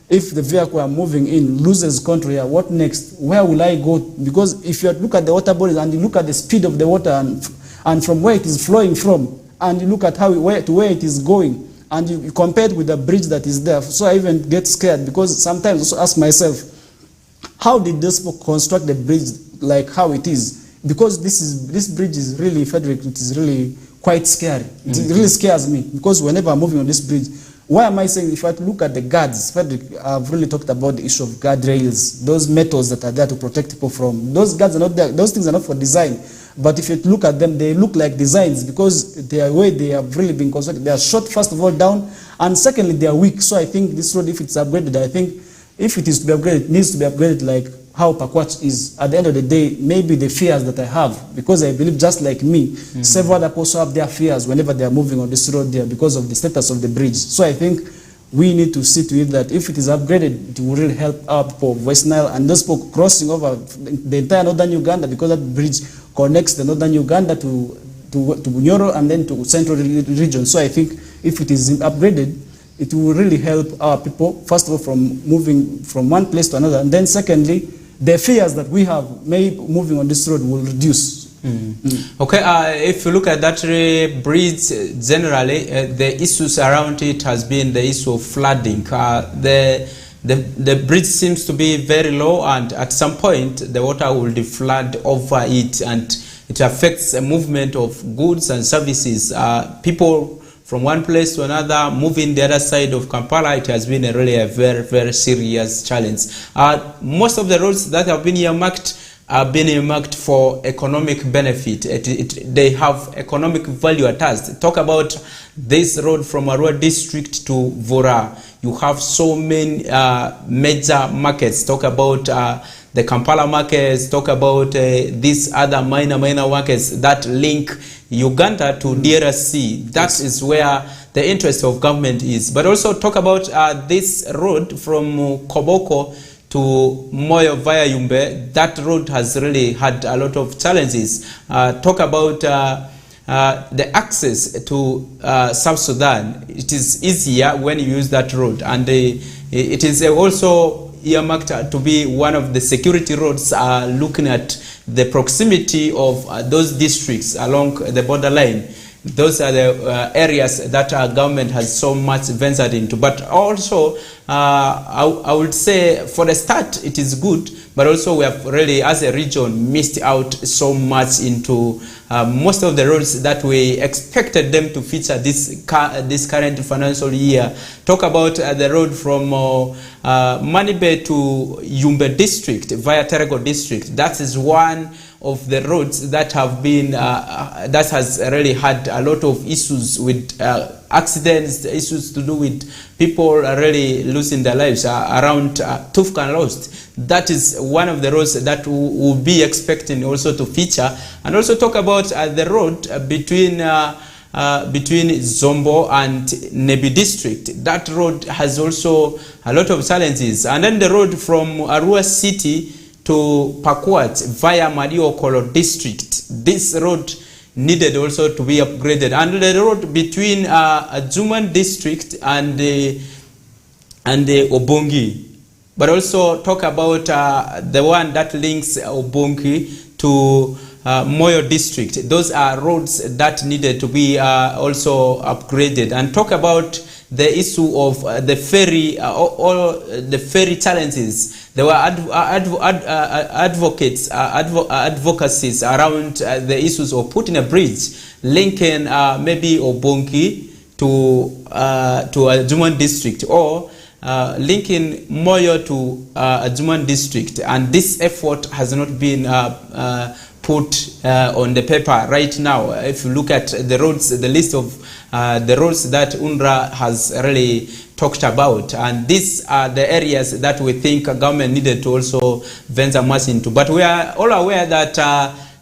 if the vehicle I'm moving in loses control here, what next? Where will I go? Because if you look at the water bodies and you look at the speed of the water and from where it is flowing from, and you look at where it is going, and you compare it with the bridge that is there. So I even get scared, because sometimes I also ask myself, how did those people construct the bridge like how it is? Because this bridge is really, Frederick, it is really quite scary. It really scares me, because whenever I'm moving on this bridge, why am I saying, if I look at the guards, Frederick, I've really talked about the issue of guardrails, those metals that are there to protect people from. Those guards are not there, those things are not for design. But if you look at them, they look like designs, because the way they have really been constructed, they are short, first of all, down, and secondly, they are weak. So I think this road, if it's upgraded, I think if it is to be upgraded, it needs to be upgraded like how Pakwach is. At the end of the day, maybe the fears that I have, because I believe just like me, several other also have their fears whenever they are moving on this road there because of the status of the bridge. So I think we need to see to it that if it is upgraded, it will really help our people of Westnile and those people crossing over the entire northern Uganda, because that bridge connects the northern Uganda to Bunyoro and then to central region. So I think if it is upgraded, it will really help our people, first of all, from moving from one place to another, and then secondly, the fears that we have maybe moving on this road will reduce. Okay, if you look at that bridge, generally, the issues around it has been the issue of flooding. The bridge seems to be very low, and at some point, the water will flood over it, and it affects the movement of goods and services. People from one place to another, moving the other side of Kampala, it has been really a very, very serious challenge. Most of the roads that have been earmarked for economic benefit. They have economic value attached. Talk about this road from Arua district to Vura. You have so many major markets. Talk about the Kampala markets. Talk about these other minor markets that link Uganda to DRC. That is where the interest of government is. But also talk about this road from Koboko to Moyo via Yumbe. That road has really had a lot of challenges. Talk about the access to South Sudan. It is easier when you use that road, and it is also earmarked to be one of the security roads, looking at the proximity of those districts along the borderline. Those are the areas that our government has so much ventured into. But also I would say for the start it is good, but also we have really as a region missed out so much into most of the roads that we expected them to feature this current financial year. Talk about the road from Manibe to Yumbe district via Terego district. That is one of the roads that have been that has really had a lot of issues with accidents, issues to do with people really losing their lives around Tufkan Lost. That is one of the roads that we'll be expecting also to feature, and also talk about the road between Zombo and Nebi district. That road has also a lot of challenges, and then the road from Arua city to Pakwat via Mariokolo district. This road needed also to be upgraded, and the road between Juman district and the Obongi. But also talk about the one that links Obongi to Moyo district. Those are roads that needed to be also upgraded, and talk about the issue of the ferry, all the ferry challenges. There were advocacies around the issues of putting a bridge linking maybe Obongi to Juman district, or linking Moyo to Juman district, and this effort has not been put on the paper right now. If you look at the roads, the list of the roads that UNRWA has really talked about, and these are the areas that we think government needed to also venture much into. But we are all aware that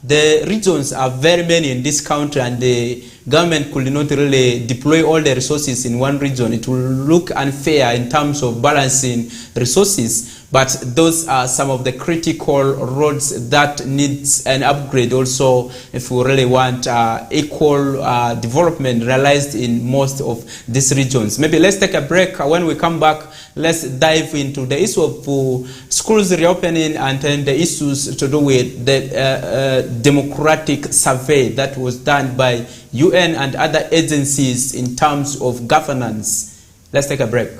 the regions are very many in this country, and the government could not really deploy all the resources in one region. It will look unfair in terms of balancing resources. But those are some of the critical roads that needs an upgrade also if we really want equal development realized in most of these regions. Maybe let's take a break. When we come back, let's dive into the issue of schools reopening, and then the issues to do with the democratic survey that was done by UN and other agencies in terms of governance. Let's take a break.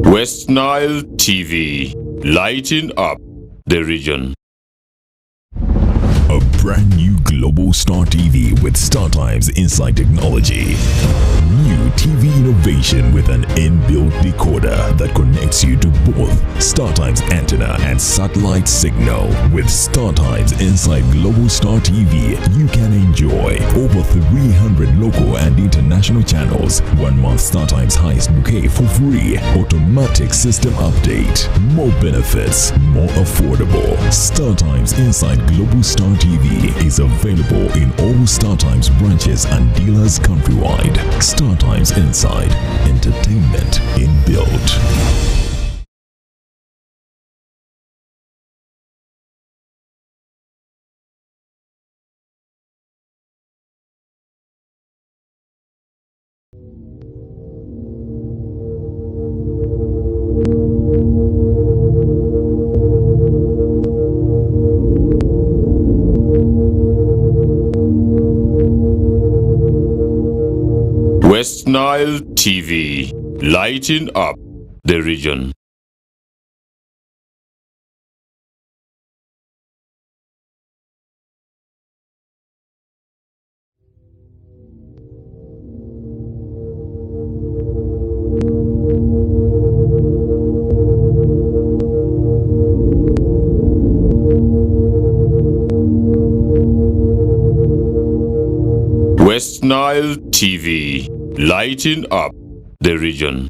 Westnile TV, lighting up the region. A brand new Global Star TV with StarTimes Inside Technology. New TV innovation with an inbuilt decoder that connects you to both StarTimes antenna and satellite signal. With StarTimes Inside Global Star TV, you can enjoy over 300 local and international channels, 1 month StarTimes highest bouquet for free, automatic system update, more benefits, more affordable. StarTimes Inside Global Star TV is available in all StarTimes branches and dealers countrywide. StarTimes Inside, entertainment inbuilt. Westnile TV, lighting up the region. Westnile TV, lighting up the region.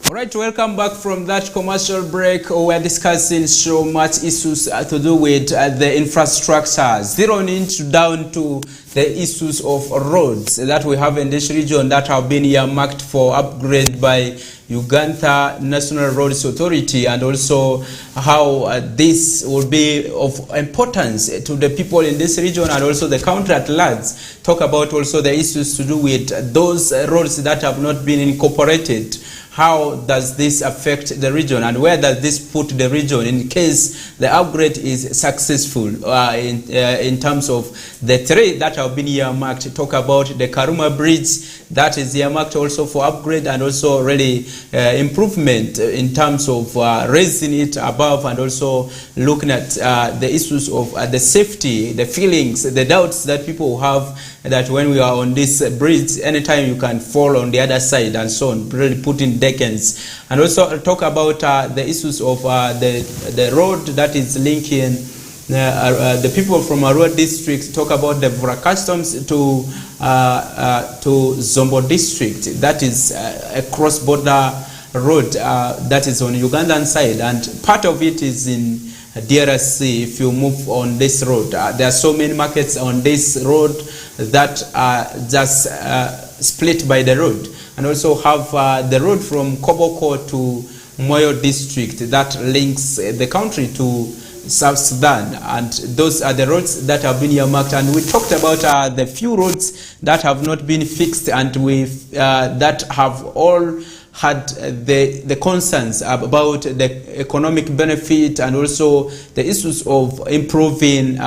All right, welcome back from that commercial break. We're discussing so much issues to do with the infrastructure, zeroing in down to the issues of roads that we have in this region that have been earmarked for upgrade by Uganda National Roads Authority, and also how this will be of importance to the people in this region and also the country at large. Talk about also the issues to do with those roads that have not been incorporated. How does this affect the region, and where does this put the region in case the upgrade is successful in terms of the three that have been earmarked? Talk about the Karuma Bridge that is earmarked also for upgrade and also really improvement in terms of raising it above, and also looking at the issues of the safety, the feelings, the doubts that people have that when we are on this bridge, anytime you can fall on the other side and so on, really putting decades. And also talk about the issues of the road that is linking the people from Arua district. Talk about the Vura Customs to Zombo district. That is a cross-border road that is on Ugandan side, and part of it is in DRC. If you move on this road, there are so many markets on this road that are just split by the road, and also have the road from Koboko to Moyo district that links the country to South Sudan, and those are the roads that have been earmarked. And we talked about the few roads that have not been fixed, and that have all had the concerns about the economic benefit and also the issues of improving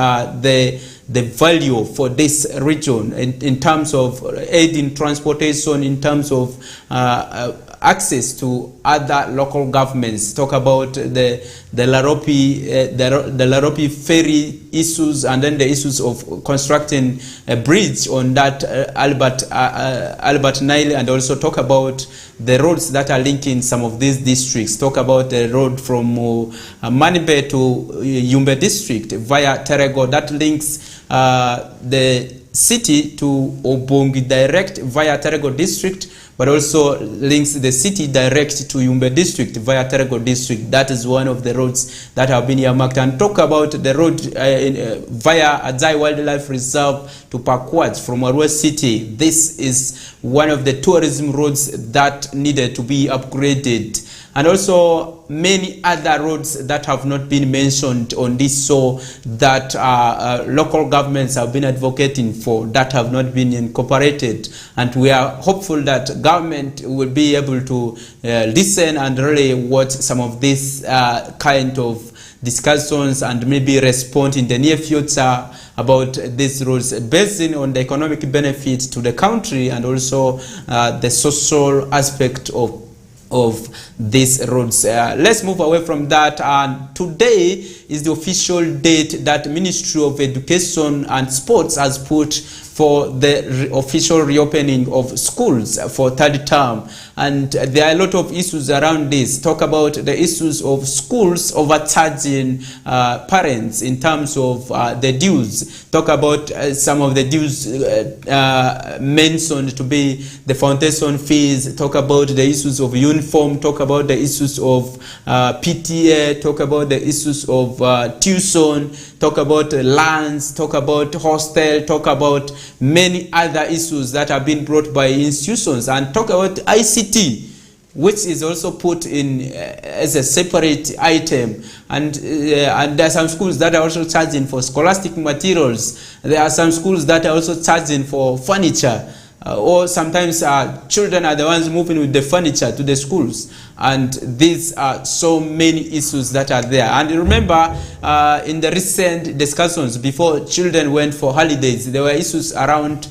the value for this region in terms of aid in transportation, in terms of access to other local governments. Talk about the Laropi ferry issues, and then the issues of constructing a bridge on that Albert Nile, and also talk about the roads that are linking some of these districts. Talk about the road from Manibe to Yumbe district via Terego that links the city to Obongi direct via Terego district, but also links the city direct to Yumbe district via Terego district. That is one of the roads that have been earmarked. And talk about the road via Adzai Wildlife Reserve to Pakwach from Arua city. This is one of the tourism roads that needed to be upgraded. And also many other roads that have not been mentioned on this show that local governments have been advocating for, that have not been incorporated. And we are hopeful that government will be able to listen and really watch some of these kind of discussions and maybe respond in the near future about these roads based on the economic benefit to the country and also the social aspect of these roads. Let's move away from that. And today is the official date that Ministry of Education and Sports has put for the official reopening of schools for third term. And there are a lot of issues around this. Talk about the issues of schools overcharging parents in terms of the dues. Talk about some of the dues mentioned to be the foundation fees. Talk about the issues of uniform. Talk about the issues of PTA. Talk about the issues of tuition. Talk about lands. Talk about hostel. Talk about many other issues that have been brought by institutions, and talk about ICT, which is also put in as a separate item. And there are some schools that are also charging for scholastic materials. There are some schools that are also charging for furniture. Or sometimes children are the ones moving with the furniture to the schools. And these are so many issues that are there. And remember, in the recent discussions before children went for holidays, there were issues around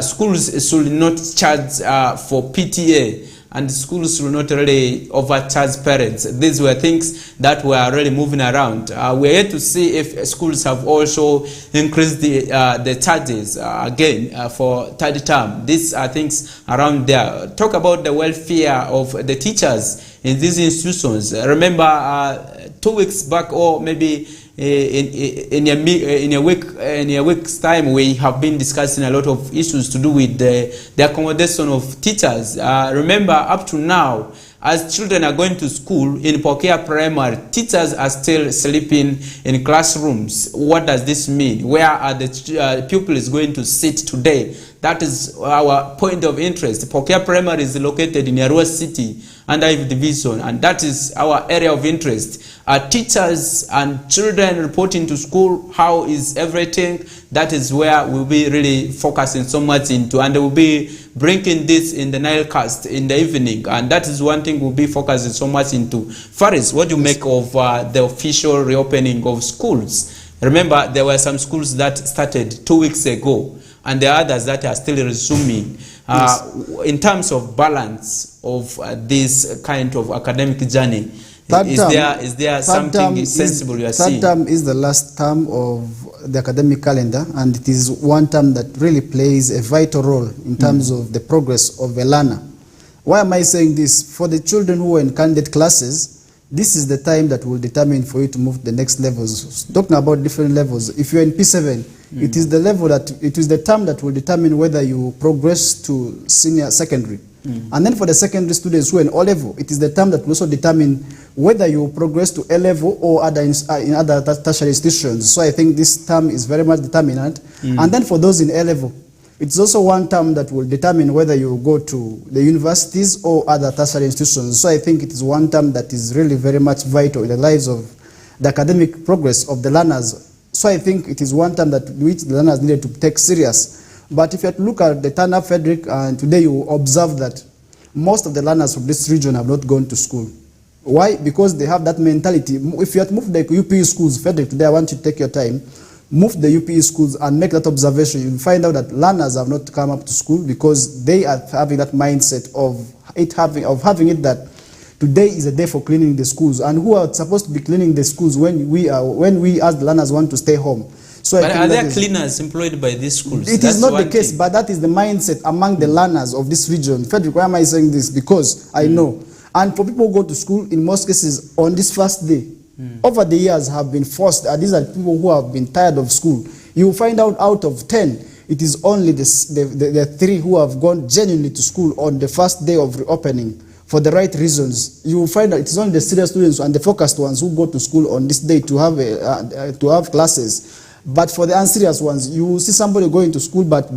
schools should not charge for PTA, and schools should not really overcharge parents. These were things that were really moving around. We're here to see if schools have also increased the charges again for third term. These are things around there. Talk about the welfare of the teachers in these institutions. Remember 2 weeks back, or maybe in a week's time, we have been discussing a lot of issues to do with the accommodation of teachers. Remember, up to now, as children are going to school in Pokea Primary, teachers are still sleeping in classrooms. What does this mean? Where are the pupils going to sit today? That is our point of interest. Pokea Primary is located in Arua City under Iv Division, and that is our area of interest. Teachers and children reporting to school, how is everything? That is where we'll be really focusing so much into, and we'll be bringing this in the Nilecast in the evening, and that is one thing we'll be focusing so much into. Faris, what do you make of the official reopening of schools? Remember, there were some schools that started 2 weeks ago, and there are others that are still resuming. In terms of balance of this kind of academic journey, is there something sensible you are seeing? Third term is the last term of the academic calendar, and it is one term that really plays a vital role in terms of the progress of a learner. Why am I saying this? For the children who are in candidate classes, this is the time that will determine for you to move to the next levels. Talking about different levels, if you're in P7, it is the level that, it is the term that will determine whether you progress to senior secondary. And then for the secondary students who are in O level, it is the term that will also determine whether you progress to A level or in other tertiary institutions. So I think this term is very much determinant. And then for those in A level, it's also one term that will determine whether you go to the universities or other tertiary institutions. So I think it is one term that is really very much vital in the lives of the academic progress of the learners. So I think it is one term that which the learners needed to take serious. But if you look at the turn-up, Frederick, and today you observe that most of the learners from this region have not gone to school. Why? Because they have that mentality. If you have moved the UPE schools, Frederick, today I want you to take your time, move the UPE schools and make that observation. You'll find out that learners have not come up to school because they are having that mindset of having it that today is a day for cleaning the schools, and who are supposed to be cleaning the schools when we as the learners want to stay home. So but are there cleaners employed by these schools? It is not the case, but that is the mindset among the learners of this region. Frederick, why am I saying this? Because I know. And for people who go to school, in most cases, on this first day, over the years have been forced, these are people who have been tired of school. You will find out of 10, it is only the 3 who have gone genuinely to school on the first day of reopening for the right reasons. You will find that it is only the serious students and the focused ones who go to school on this day to have classes. But for the unserious ones, you will see somebody going to school, but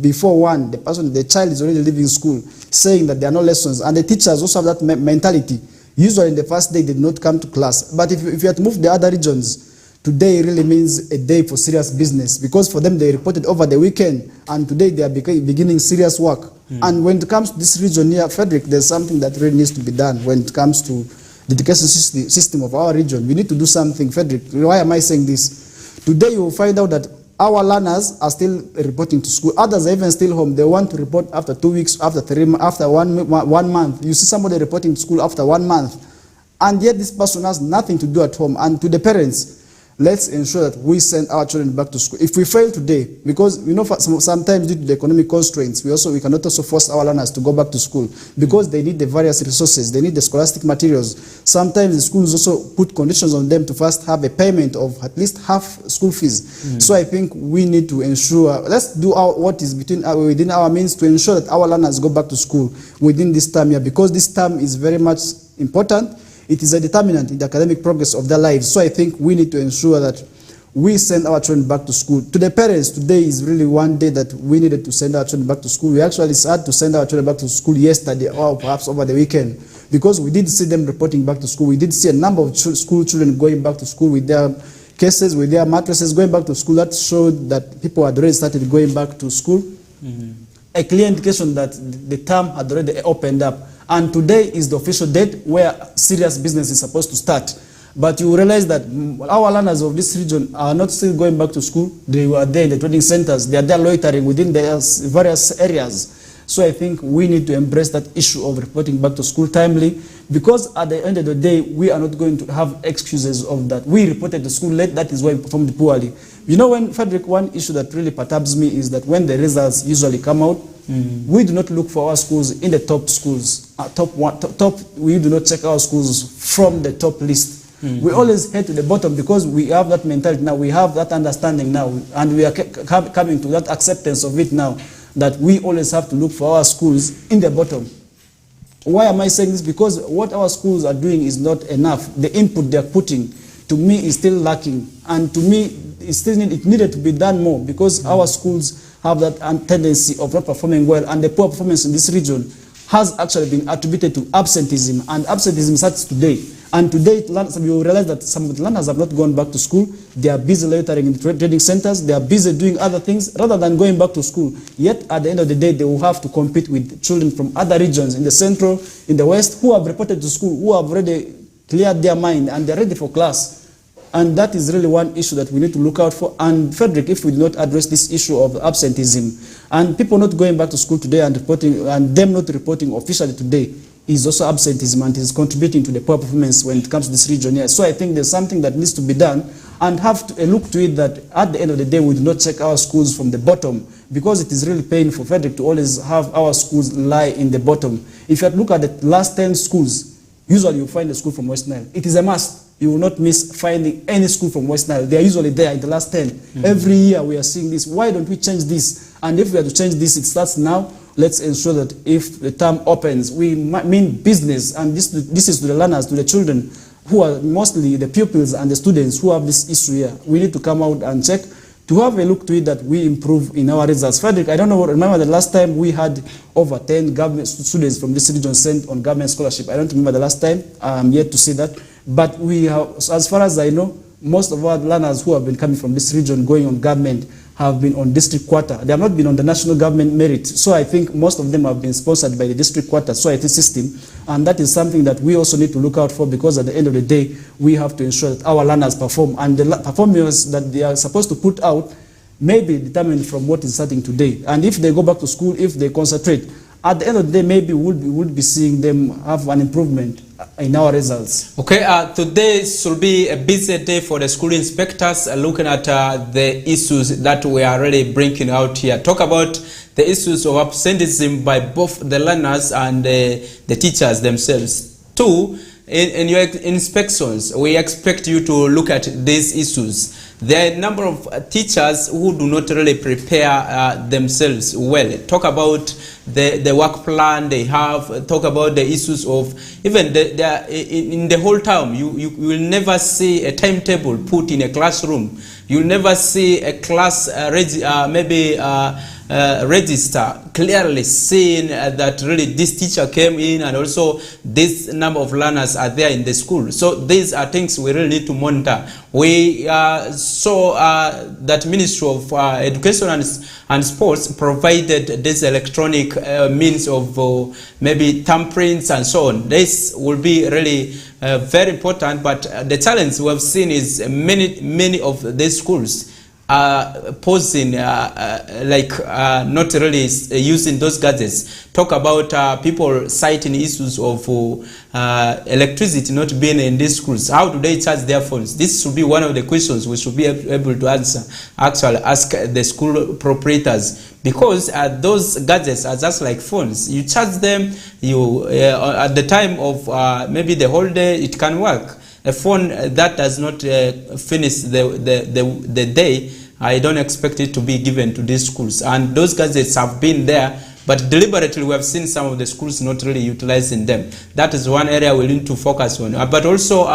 before 1, the child is already leaving school, saying that there are no lessons. And the teachers also have that mentality. Usually in the first day, they did not come to class. But if you have to move the other regions, today really means a day for serious business, because for them, they reported over the weekend, and today they are beginning serious work. And when it comes to this region here, Frederick, there's something that really needs to be done when it comes to the education system of our region. We need to do something, Frederick. Why am I saying this? Today you will find out that our learners are still reporting to school. Others are even still home. They want to report after 2 weeks, after 3 months, after one month. You see somebody reporting to school after 1 month. And yet this person has nothing to do at home. And to the parents, let's ensure that we send our children back to school. If we fail today, because we know sometimes due to the economic constraints, we cannot also force our learners to go back to school because they need the various resources, they need the scholastic materials. Sometimes the schools also put conditions on them to first have a payment of at least half school fees. So I think we need to ensure, let's do what is within our means to ensure that our learners go back to school within this term here, because this term is very much important. It is a determinant in the academic progress of their lives. So I think we need to ensure that we send our children back to school. To the parents, today is really one day that we needed to send our children back to school. We actually had to send our children back to school yesterday or perhaps over the weekend, because we did see them reporting back to school. We did see a number of school children going back to school with their cases, with their mattresses, going back to school. That showed that people had already started going back to school. A clear indication that the term had already opened up. And today is the official date where serious business is supposed to start. But you realize that our learners of this region are not still going back to school. They were there in the training centers. They are there loitering within their various areas. So I think we need to embrace that issue of reporting back to school timely, because at the end of the day, we are not going to have excuses of that. We reported to school late, that is why we performed poorly. You know, when Frederick, one issue that really perturbs me is that when the results usually come out, we do not look for our schools in the top schools. We do not check our schools from the top list. We always head to the bottom because we have that mentality now, we have that understanding now, and we are coming to that acceptance of it now, that we always have to look for our schools in the bottom. Why am I saying this? Because what our schools are doing is not enough. The input they are putting, to me, is still lacking. And to me, it needed to be done more, because our schools have that tendency of not performing well, and the poor performance in this region has actually been attributed to absenteeism, and absenteeism starts today. And today, we will realize that some of the learners have not gone back to school. They are busy lecturing in training centers. They are busy doing other things rather than going back to school. Yet, at the end of the day, they will have to compete with children from other regions in the central, in the west, who have reported to school, who have already cleared their mind, and they're ready for class. And that is really one issue that we need to look out for. And Frederick, if we do not address this issue of absenteeism, and people not going back to school today and reporting, and them not reporting officially today, is also absenteeism, and is contributing to the poor performance when it comes to this region here. So I think there's something that needs to be done, and have to look to it that at the end of the day, we do not check our schools from the bottom, because it is really painful, Frederick, to always have our schools lie in the bottom. If you look at the last 10 schools, usually you find a school from Westnile. It is a must. You will not miss finding any school from Westnile. They are usually there in the last 10. Mm-hmm. Every year we are seeing this. Why don't we change this? And if we are to change this, it starts now. Let's ensure that if the term opens, we mean business, and this is to the learners, to the children, who are mostly the pupils and the students who have this issue here. We need to come out and check, to have a look to it that we improve in our results. Frederick, I don't know, remember the last time we had over 10 government students from this region sent on government scholarship. I don't remember the last time. I'm yet to see that. But we have, as far as I know, most of our learners who have been coming from this region going on government have been on district quarter. They have not been on the national government merit. So I think most of them have been sponsored by the district quarter, so IT system. And that is something that we also need to look out for, because at the end of the day, we have to ensure that our learners perform. And the performance that they are supposed to put out may be determined from what is starting today. And if they go back to school, if they concentrate, at the end of the day, maybe we would be seeing them have an improvement in our results. Okay, today should be a busy day for the school inspectors, looking at the issues that we are already bringing out here. Talk about the issues of absenteeism by both the learners and the teachers themselves. Two, in your inspections, we expect you to look at these issues. There are a number of teachers who do not really prepare themselves well. Talk about the work plan they have. Talk about the issues of even in the whole term. You will never see a timetable put in a classroom. You'll never see a class register clearly saying that really this teacher came in and also this number of learners are there in the school. So these are things we really need to monitor. We saw that Ministry of Education and Sports provided this electronic means of maybe thumbprints and so on. This will be really very important, but the challenge we have seen is many of these schools posing not really using those gadgets. Talk about people citing issues of electricity not being in these schools. How do they charge their phones? This should be one of the questions we should be able to answer. Actually, ask the school proprietors, because those gadgets are just like phones. You charge them. You at the time of maybe the whole day, it can work. A phone that does not finish the day, I don't expect it to be given to these schools. And those gadgets have been there, but deliberately we have seen some of the schools not really utilizing them. That is one area we need to focus on. But also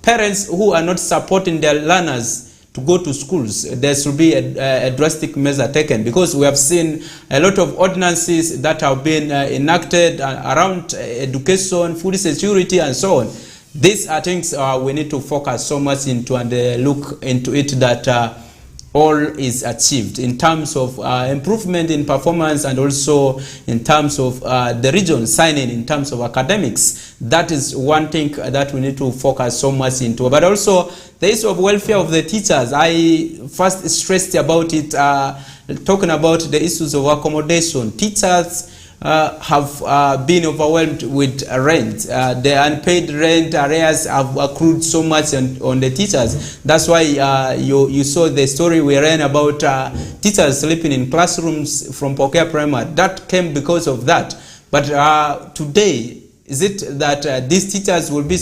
parents who are not supporting their learners to go to schools, there should be a drastic measure taken, because we have seen a lot of ordinances that have been enacted around education, food security, and so on. These are things we need to focus so much into and look into it that all is achieved in terms of improvement in performance, and also in terms of the region signing in terms of academics. That is one thing that we need to focus so much into. But also the issue of welfare of the teachers. I first stressed about it, talking about the issues of accommodation. Teachers have been overwhelmed with rent. The unpaid rent arrears have accrued so much on the teachers. That's why you saw the story we ran about teachers sleeping in classrooms from Pokea Primary. That came because of that. But today, is it that these teachers will be,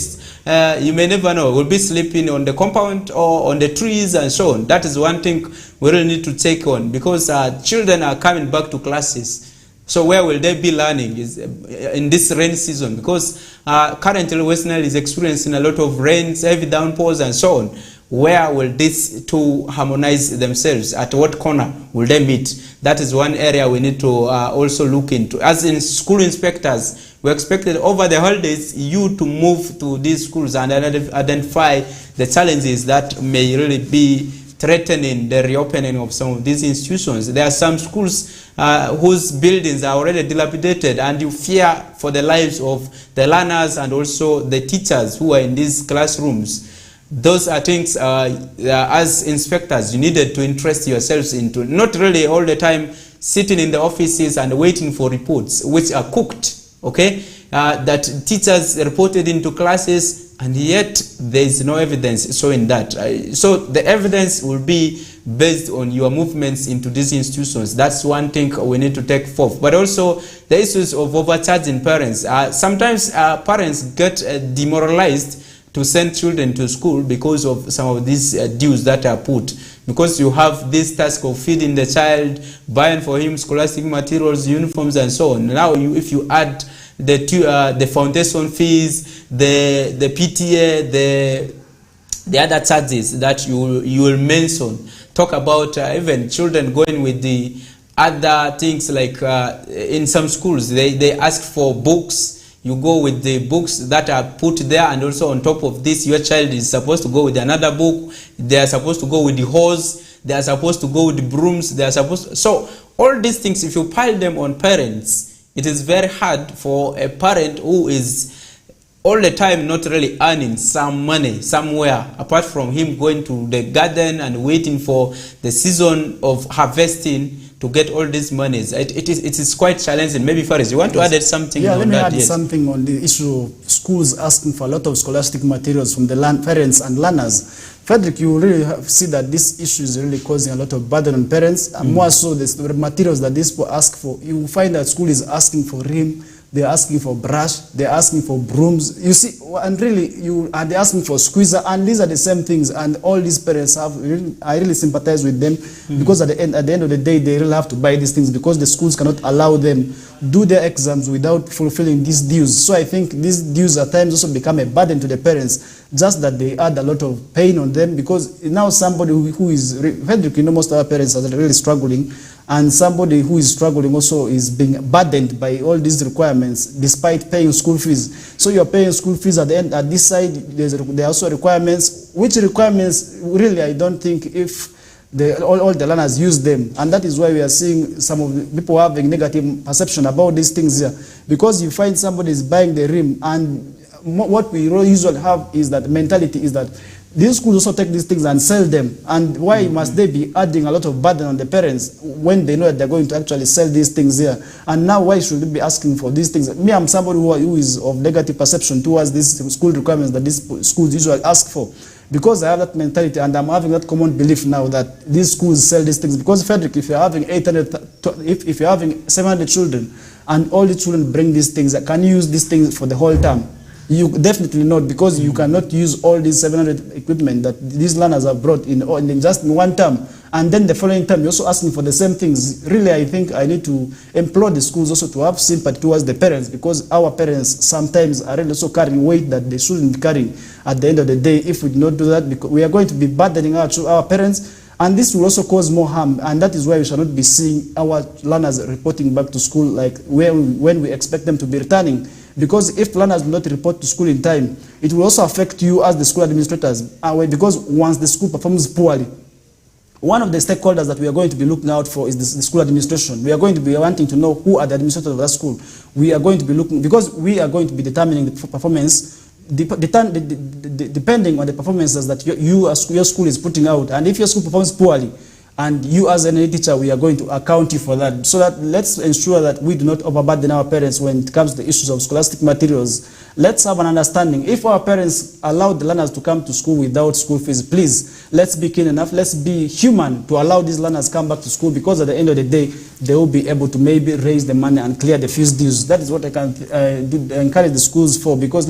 you may never know, will be sleeping on the compound or on the trees and so on? That is one thing we really need to take on, because children are coming back to classes. So where will they be learning is in this rain season? Because currently Westnile is experiencing a lot of rains, heavy downpours and so on. Where will these two harmonize themselves? At what corner will they meet? That is one area we need to also look into. As in school inspectors, we expected over the holidays you to move to these schools and identify the challenges that may really be threatening the reopening of some of these institutions. There are some schools whose buildings are already dilapidated, and you fear for the lives of the learners and also the teachers who are in these classrooms. Those are things as inspectors you needed to interest yourselves into, not really all the time sitting in the offices and waiting for reports which are cooked, okay, that teachers reported into classes, and yet there is no evidence showing that. So the evidence will be based on your movements into these institutions. That's one thing we need to take forth. But also the issues of overcharging parents. Sometimes parents get demoralized to send children to school because of some of these dues that are put. Because you have this task of feeding the child, buying for him scholastic materials, uniforms and so on. Now if you add the foundation fees, the PTA, the other charges that you will mention, talk about even children going with the other things like in some schools they ask for books. You go with the books that are put there, and also on top of this your child is supposed to go with another book. They are supposed to go with the hose, they are supposed to go with the brooms, they are supposed to, so all these things, if you pile them on parents, it is very hard for a parent who is all the time not really earning some money somewhere apart from him going to the garden and waiting for the season of harvesting to get all these monies. It is quite challenging. Maybe Faris, you want to add something on that? Yeah, let me add something on the issue of schools asking for a lot of scholastic materials from the parents and learners. Frederick, you really see that this issue is really causing a lot of burden on parents, and more so the materials that these people ask for. You find that school is asking for rim, they're asking for brush, they're asking for brooms. You see, and really, they're asking for squeezer, and these are the same things. And all these parents I really sympathize with them, because at the end of the day, they really have to buy these things because the schools cannot allow them do their exams without fulfilling these dues. So I think these dues at times also become a burden to the parents, just that they add a lot of pain on them, because now somebody who is, Frederick, you know, most of our parents are really struggling, and somebody who is struggling also is being burdened by all these requirements despite paying school fees. So you're paying school fees at the end, at this side there are also requirements, which requirements really I don't think if all the learners use them, and that is why we are seeing some of the people having negative perception about these things here, because you find somebody is buying the rim, and what we usually have is that mentality is that these schools also take these things and sell them. And why must they be adding a lot of burden on the parents when they know that they're going to actually sell these things here? And now why should they be asking for these things? Me, I'm somebody who is of negative perception towards these school requirements that these schools usually ask for, because I have that mentality, and I'm having that common belief now that these schools sell these things. Because Frederick, if you're having if you're having 700 children and all the children bring these things, can you use these things for the whole term? You definitely not, because you cannot use all these 700 equipment that these learners have brought in just in one term, and then the following term you're also asking for the same things. Really, I think I need to implore the schools also to have sympathy towards the parents, because our parents sometimes are really also carrying weight that they shouldn't be carrying. At the end of the day, if we do not do that, because we are going to be burdening our parents, and this will also cause more harm, and that is why we shall not be seeing our learners reporting back to school like when we expect them to be returning. Because if learners do not report to school in time, it will also affect you as the school administrators. Because once the school performs poorly, one of the stakeholders that we are going to be looking out for is the school administration. We are going to be wanting to know who are the administrators of that school. We are going to be looking, because we are going to be determining the performance depending on the performances that your school is putting out. And if your school performs poorly, and you as an teacher, we are going to account you for that. So that let's ensure that we do not overburden our parents when it comes to the issues of scholastic materials. Let's have an understanding. If our parents allow the learners to come to school without school fees, please, let's be keen enough, let's be human to allow these learners come back to school, because at the end of the day, they will be able to maybe raise the money and clear the fees dues. That is what I can encourage the schools for, because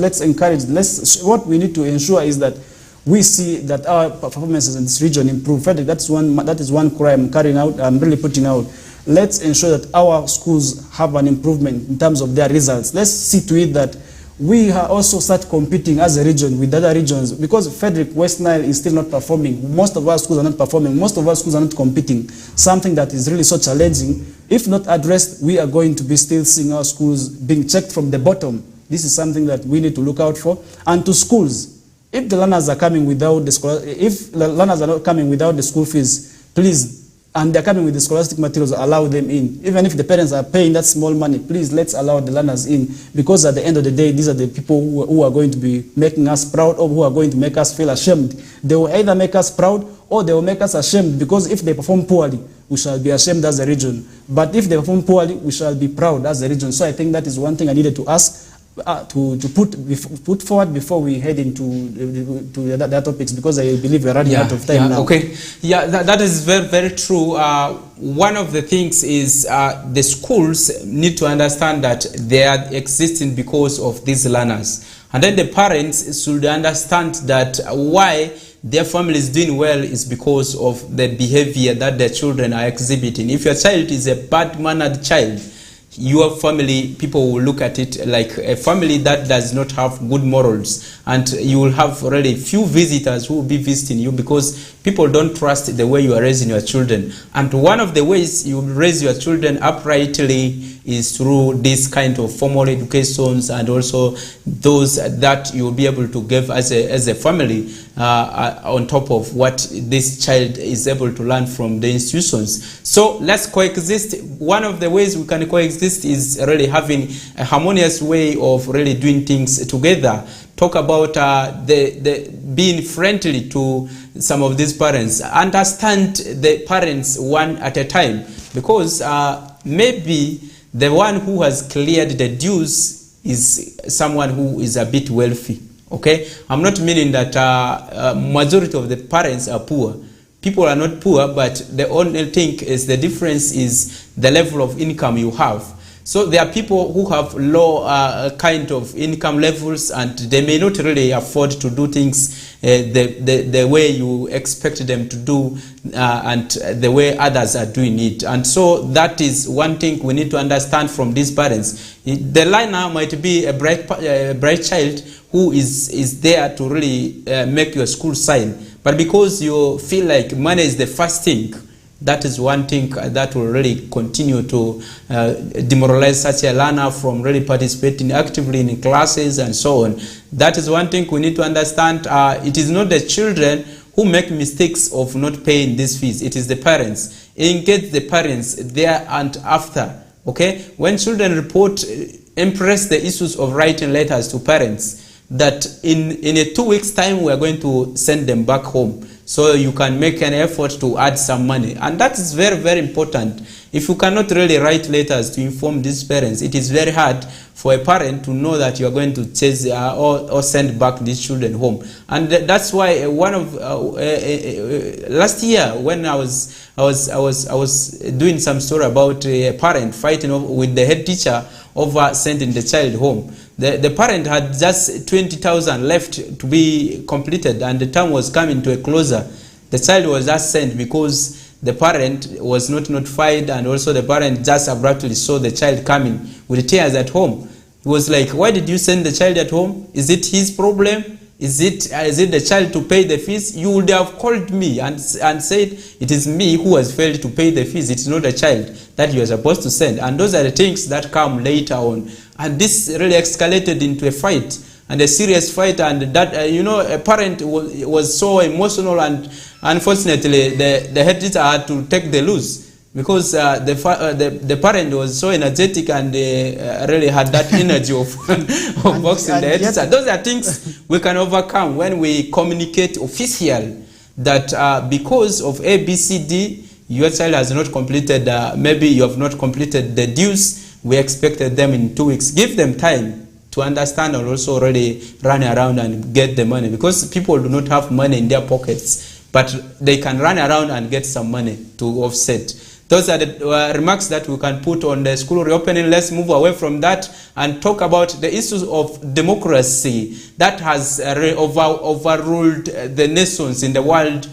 what we need to ensure is that we see that our performances in this region improve. Frederick, that is one cry I'm carrying out, I'm really putting out. let's ensure that our schools have an improvement in terms of their results. Let's see to it that we also start competing as a region with other regions, because Frederick, Westnile is still not performing. Most of our schools are not performing. Most of our schools are not competing. Something that is really so challenging. If not addressed, we are going to be still seeing our schools being checked from the bottom. This is something that we need to look out for. And to schools, if the learners are coming without the learners are not coming without the school fees, please, and they're coming with the scholastic materials, allow them in. Even if the parents are paying that small money, please let's allow the learners in, because at the end of the day, these are the people who are going to be making us proud, or who are going to make us feel ashamed. They will either make us proud or they will make us ashamed, because if they perform poorly, we shall be ashamed as a region. But if they perform poorly, we shall be proud as a region. So I think that is one thing I needed to ask, to put forward before we head into the other topics, because I believe we're running out of time now. Okay. Yeah, that is very, very true. One of the things is the schools need to understand that they are existing because of these learners. And then the parents should understand that why their family is doing well is because of the behavior that their children are exhibiting. If your child is a bad-mannered child, your family, people will look at it like a family that does not have good morals, and you will have really few visitors who will be visiting you, because people don't trust the way you are raising your children. And one of the ways you raise your children uprightly is through this kind of formal educations, and also those that you will be able to give as a family on top of what this child is able to learn from the institutions. So let's coexist. One of the ways we can coexist is really having a harmonious way of really doing things together. Talk about the being friendly to some of these parents. Understand the parents one at a time, because maybe the one who has cleared the dues is someone who is a bit wealthy. Okay, I'm not meaning that majority of the parents are poor. People are not poor, but the only thing is the difference is the level of income you have. So there are people who have low kind of income levels, and they may not really afford to do things the way you expect them to do, and the way others are doing it. And so that is one thing we need to understand from these parents. The learner might be a bright child who is there to really make your school shine, but because you feel like money is the first thing, that is one thing that will really continue to demoralize such a learner from really participating actively in classes and so on. That is one thing we need to understand. It is not the children who make mistakes of not paying these fees. It is the parents. Engage the parents there and after. Okay? When children report, impress the issues of writing letters to parents, that in a 2 weeks time we are going to send them back home. So you can make an effort to add some money. And that is very, very important. If you cannot really write letters to inform these parents, it is very hard for a parent to know that you are going to chase or send back these children home. And that's why one of last year when I was doing some story about a parent fighting with the head teacher over sending the child home. The parent had just 20,000 left to be completed, and the term was coming to a closer. The child was just sent because the parent was not notified, and also the parent just abruptly saw the child coming with tears at home. He was like, why did you send the child at home? Is it his problem? Is it the child to pay the fees? You would have called me and said, it is me who has failed to pay the fees. It's not a child that you are supposed to send. And those are the things that come later on. And this really escalated into a fight, and a serious fight. And that, a parent was so emotional, and unfortunately, the head teacher had to take the loss, because the parent was so energetic and really had that energy of boxing the head teacher. Those are things we can overcome when we communicate officially that because of A, B, C, D, your child has not completed, maybe you have not completed the dues. We expected them in 2 weeks. Give them time to understand, and also really run around and get the money, because people do not have money in their pockets, but they can run around and get some money to offset. Those are the remarks that we can put on the school reopening. Let's move away from that and talk about the issues of democracy that has overruled the nations in the world.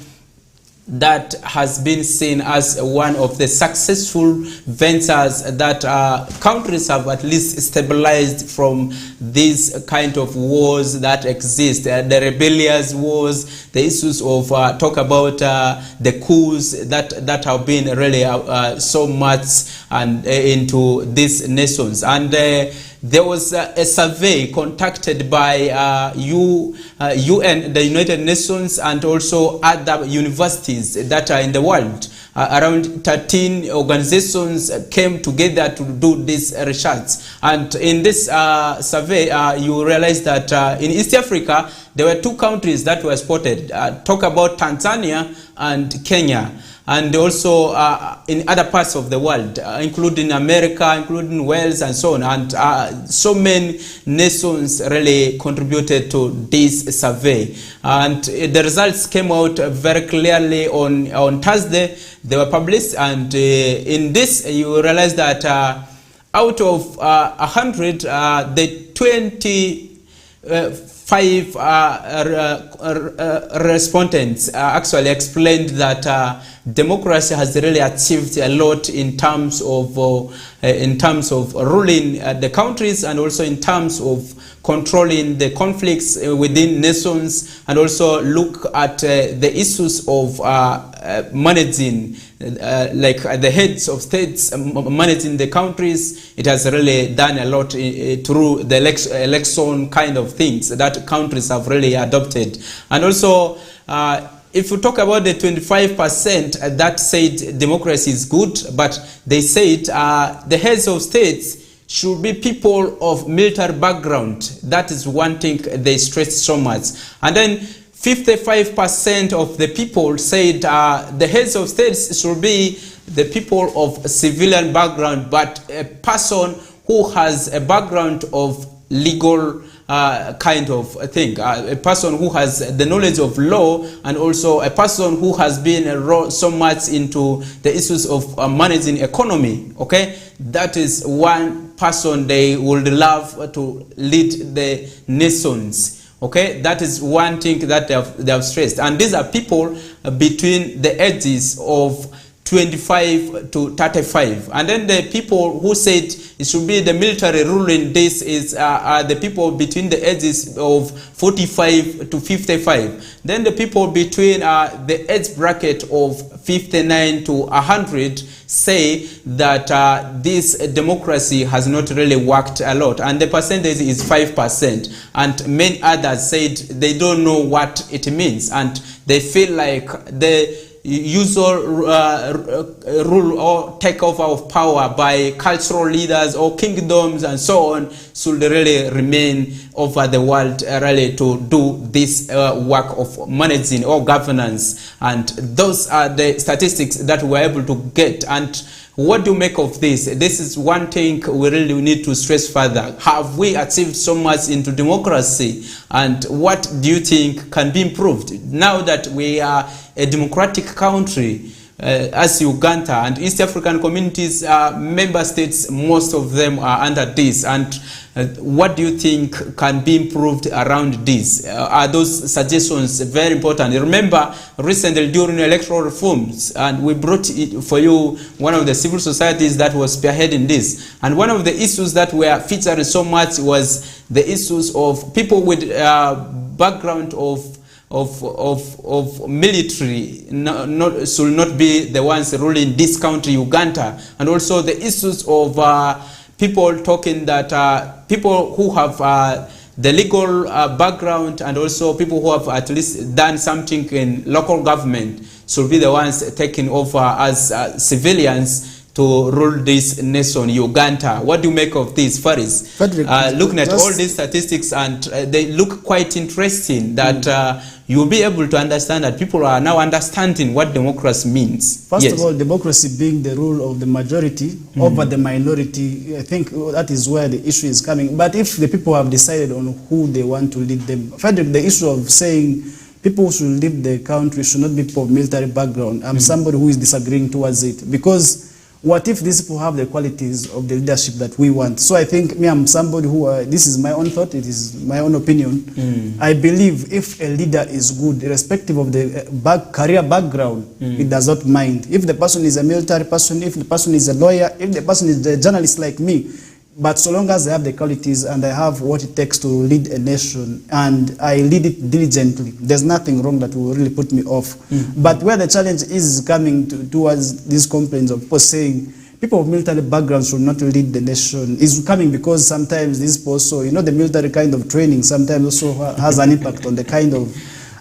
that has been seen as one of the successful ventures that countries have at least stabilized from these kind of wars that exist, the rebellious wars, the issues of talk about the coups that have been really so much and into these nations. And there was a survey conducted by UN, the United Nations, and also other universities that are in the world. Around 13 organizations came together to do this research. And in this survey, you realize that in East Africa, there were 2 countries that were spotted. Talk about Tanzania and Kenya. And also in other parts of the world, including America, including Wales, and so on. And so many nations really contributed to this survey. And the results came out very clearly on Thursday. They were published. And in this, you realize that out of 100, the 25 respondents actually explained that democracy has really achieved a lot in terms of ruling the countries, and also in terms of controlling the conflicts within nations, and also look at the issues of managing, like the heads of states managing the countries. It has really done a lot through the election kind of things that countries have really adopted. And also, if you talk about the 25% that said democracy is good, but they said the heads of states should be people of military background. That is one thing they stress so much. And then 55% of the people said the heads of states should be the people of civilian background, but a person who has a background of legal kind of thing, a person who has the knowledge of law, and also a person who has been so much into the issues of managing economy. Okay, that is one person they would love to lead the nations. Okay, that is one thing that they have stressed. And these are people between the ages of 25 to 35. And then the people who said it should be the military ruling this is are the people between the ages of 45 to 55. Then the people between the age bracket of 59 to 100 say that this democracy has not really worked a lot, and the percentage is 5%. And many others said they don't know what it means, and they feel like the usual rule or takeover of power by cultural leaders or kingdoms and so on should really remain over the world, really to do this work of managing or governance. And those are the statistics that we're able to get. And what do you make of this? This is one thing we really need to stress further. Have we achieved so much into democracy? And what do you think can be improved now that we are a democratic country as Uganda and East African communities, member states, most of them are under this? And what do you think can be improved around this? Are those suggestions very important? Remember, recently during electoral reforms, and we brought it for you, one of the civil societies that was spearheading this. And one of the issues that were featuring so much was the issues of people with background of military should not be the ones ruling this country, Uganda. And also the issues of people talking that people who have the legal background, and also people who have at least done something in local government should be the ones taking over as civilians to rule this nation, Uganda. What do you make of this, Faris? Looking at all these statistics, and they look quite interesting, that you'll be able to understand that people are now understanding what democracy means. First of all, democracy being the rule of the majority over the minority, I think that is where the issue is coming. But if the people have decided on who they want to lead them, Frederick, the issue of saying people who should lead the country should not be people of military background, I'm somebody who is disagreeing towards it, because what if these people have the qualities of the leadership that we want? So I think I'm somebody who, this is my own thought, it is my own opinion. I believe if a leader is good, irrespective of the career background, it does not mind. If the person is a military person, if the person is a lawyer, if the person is a journalist like me, but so long as I have the qualities and I have what it takes to lead a nation and I lead it diligently, there's nothing wrong that will really put me off. But where the challenge is coming towards these complaints of people saying people of military backgrounds should not lead the nation is coming because sometimes these people also, the military kind of training sometimes also has an impact on the kind of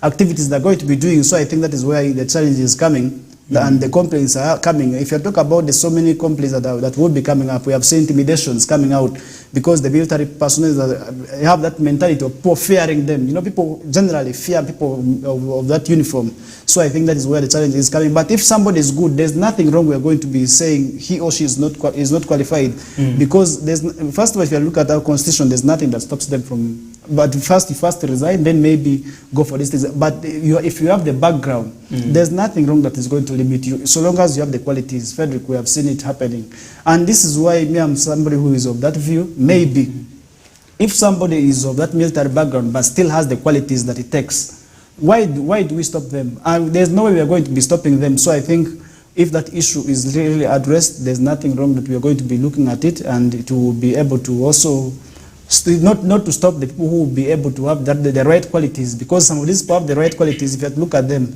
activities they're going to be doing. So I think that is where the challenge is coming. And the complaints are coming. If you talk about the so many complaints that will be coming up, we have seen intimidations coming out because the military personnel have that mentality of people fearing them. People generally fear people of that uniform. So I think that is where the challenge is coming. But if somebody is good, there's nothing wrong. We're going to be saying he or she is not qualified because first of all, if you look at our constitution, there's nothing that stops them from. But first resign, then maybe go for these things. But if you have the background, there's nothing wrong that is going to limit you, so long as you have the qualities. Frederick, we have seen it happening. And this is why I'm somebody who is of that view. Maybe if somebody is of that military background but still has the qualities that it takes, why do we stop them? And there's no way we are going to be stopping them. So I think if that issue is really addressed, there's nothing wrong that we are going to be looking at it and to be able to also not to stop the people who will be able to have the right qualities, because some of these people have the right qualities. If you look at them,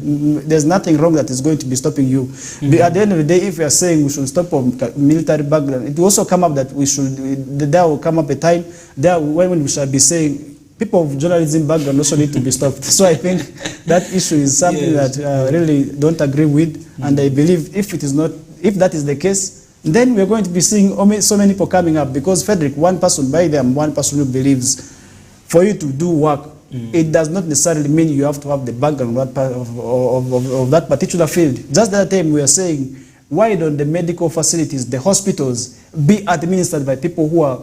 there's nothing wrong that is going to be stopping you. But at the end of the day, if we are saying we should stop from military background, it will also come up that there will come up a time there when we shall be saying people of journalism background also need to be stopped. So I think that issue is something that I really don't agree with, and I believe if that is the case, then we're going to be seeing so many people coming up, because Frederick, one person who believes for you to do work, it does not necessarily mean you have to have the background of that particular field. Just that time we are saying, why don't the medical facilities, the hospitals, be administered by people who are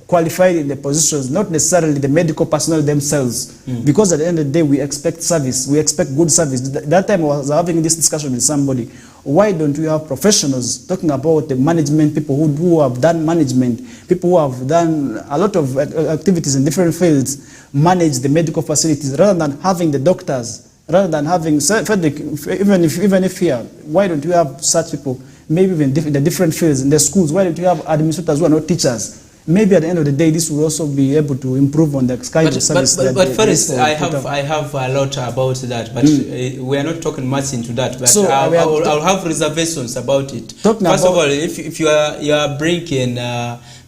qualified in the positions, not necessarily the medical personnel themselves, because at the end of the day we expect service, we expect good service. That time I was having this discussion with somebody, why don't we have professionals talking about the management, people who have done management, people who have done a lot of activities in different fields, manage the medical facilities, rather than having the doctors, rather than having, Frederick, even if here, why don't we have such people, maybe even in the different fields, in the schools, why don't we have administrators who are not teachers? Maybe at the end of the day, this will also be able to improve on the kind of service. But first, I have a lot about that, but we are not talking much into that. But so I'll have reservations about it. First of all, if you are bringing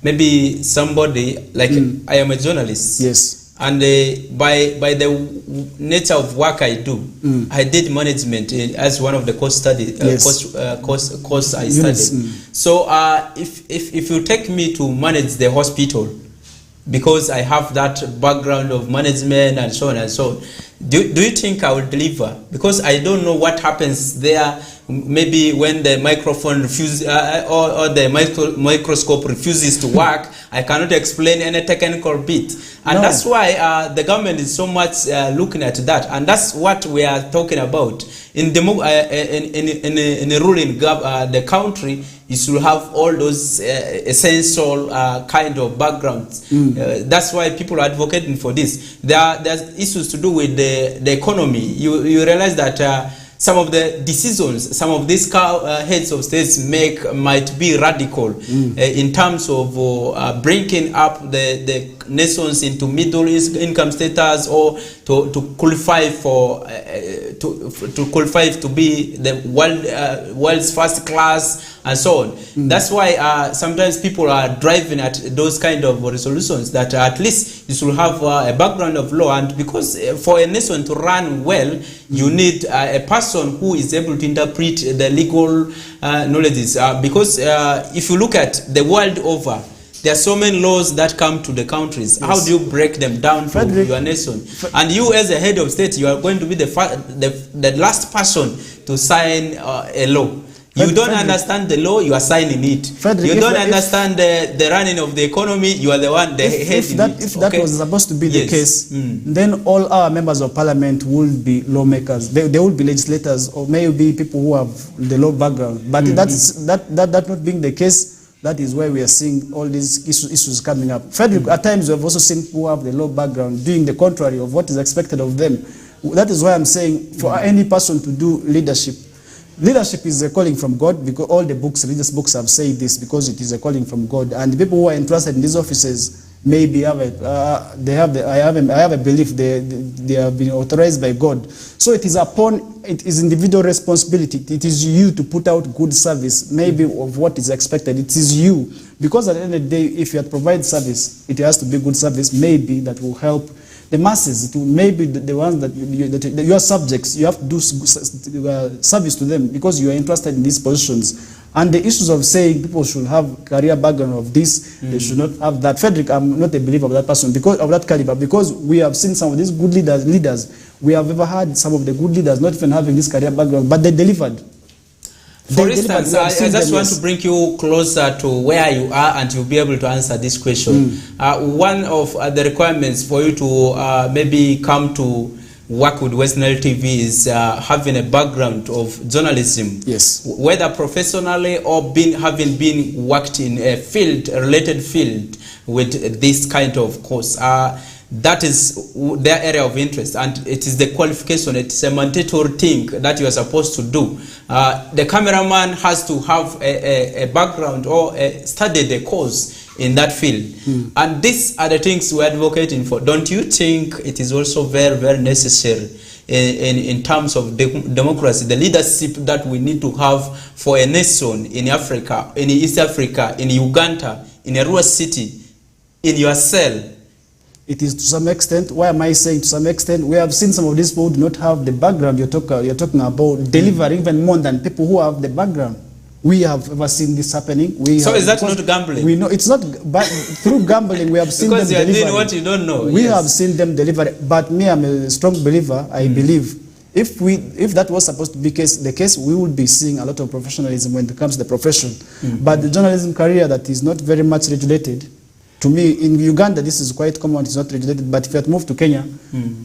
maybe somebody like I am a journalist. Yes. And by the nature of work I do, I did management as one of the course I studied. So if you take me to manage the hospital, because I have that background of management and so on and so on, do you think I will deliver? Because I don't know what happens there. Maybe when the microphone refuses or the microscope refuses to work, I cannot explain any technical bit, and that's why the government is so much looking at that, and that's what we are talking about in the ruling the country. You should have all those essential kind of backgrounds. That's why people are advocating for this. There's issues to do with the economy. You realize that some of the decisions some of these heads of states might be radical in terms of bringing up the nations into middle income status, or to qualify for to qualify to be the world's first class and so on. That's why sometimes people are driving at those kind of resolutions, that at least you should have a background of law, and because for a nation to run well, you need a person who is able to interpret the legal knowledges. Because if you look at the world over, there are so many laws that come to the countries. Yes. How do you break them down for your nation? And you, as a head of state, you are going to be the last person to sign a law. You don't understand the law, you are signing it. You don't understand the running of the economy, you are the one the head if that was supposed to be the case, then all our members of parliament would be lawmakers. They would be legislators, or maybe people who have the law background. But that not being the case, that is why we are seeing all these issues coming up. Frederick, at times we have also seen people who have the law background doing the contrary of what is expected of them. That is why I'm saying for any person to do leadership, leadership is a calling from God, because all the books, religious books have said this, because it is a calling from God. And the people who are entrusted in these offices maybe I have a belief they have been authorized by God. So it is individual responsibility. It is you to put out good service, maybe of what is expected. It is you. Because at the end of the day, if you have to provide service, it has to be good service, maybe that will help the masses, to maybe the ones that your subjects, you have to do service to them because you are interested in these positions. And the issues of saying people should have career background of this, they should not have that. Frederick, I'm not a believer of that person because of that caliber, because we have seen some of these good leaders. We have ever had some of the good leaders not even having this career background, but they delivered. For instance, I just want to bring you closer to where you are and you'll be able to answer this question. One of the requirements for you to maybe come to work with Westnile TV is having a background of journalism. Yes. Whether professionally or having been worked in a related field with this kind of course. That is their area of interest, and it is the qualification. It's a mandatory thing that you are supposed to do. The cameraman has to have a background or studied a course in that field. And these are the things we're advocating for. Don't you think it is also very, very necessary in terms of democracy, the leadership that we need to have for a nation in Africa, in East Africa, in Uganda, in a rural city, in your cell? It is to some extent. Why am I saying to some extent? We have seen some of these people who do not have the background you're talking about, delivering even more than people who have the background. We have ever seen this happening. So is that not gambling? We know it's not, but through gambling we have seen because them you are doing what you don't know. We have seen them deliver. But me, I'm a strong believer. I believe if that was supposed to be the case, we would be seeing a lot of professionalism when it comes to the profession. But the journalism career that is not very much regulated. To me, in Uganda, this is quite common, it's not regulated, but if you have moved to Kenya,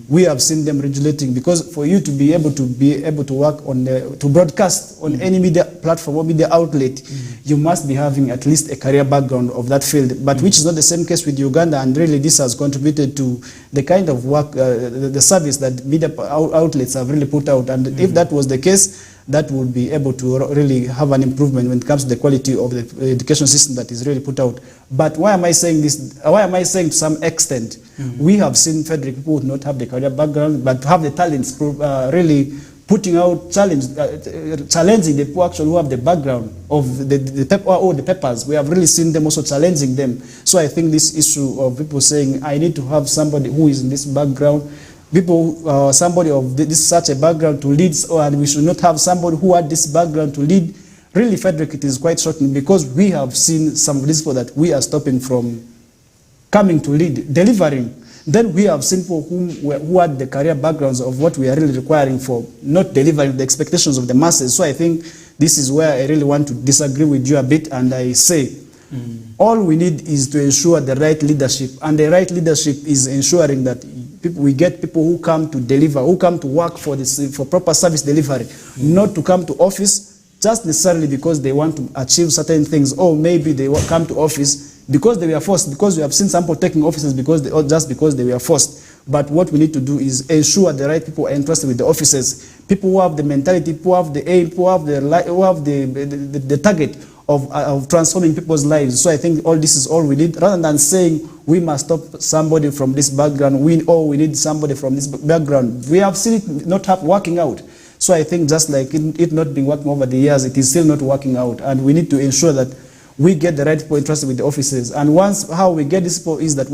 we have seen them regulating, because for you to be able to work on to broadcast on any media platform or media outlet, you must be having at least a career background of that field, but which is not the same case with Uganda, and really this has contributed to the kind of work, the service that media outlets have really put out, and if that was the case, that would be able to really have an improvement when it comes to the quality of the education system that is really put out. But why am I saying this? Why am I saying to some extent? We have seen Frederick people who do not have the career background, but have the talents, really putting out challenging the people actually who have the background of the papers. We have really seen them also challenging them. So I think this issue of people saying, I need to have somebody who is in this background, somebody of this such a background to lead, and we should not have somebody who had this background to lead. Really, Frederick, it is quite shocking, because we have seen some of these people that we are stopping from coming to lead, delivering. Then we have seen people who had the career backgrounds of what we are really requiring for not delivering the expectations of the masses. So I think this is where I really want to disagree with you a bit, and I say, all we need is to ensure the right leadership, and the right leadership is ensuring that we get people who come to deliver, who come to work for proper service delivery, not to come to office just necessarily because they want to achieve certain things, or maybe they come to office because they were forced, because we have seen some people taking offices just because they were forced. But what we need to do is ensure the right people are entrusted with the offices, people who have the mentality, people who have the aim, people who have the target of transforming people's lives. So I think all this is all we need, rather than saying we must stop somebody from this background, we need somebody from this background. We have seen it not working out. So I think just like it not being working over the years, it is still not working out, and we need to ensure that we get the right people entrusted with the offices. And how we get these people is that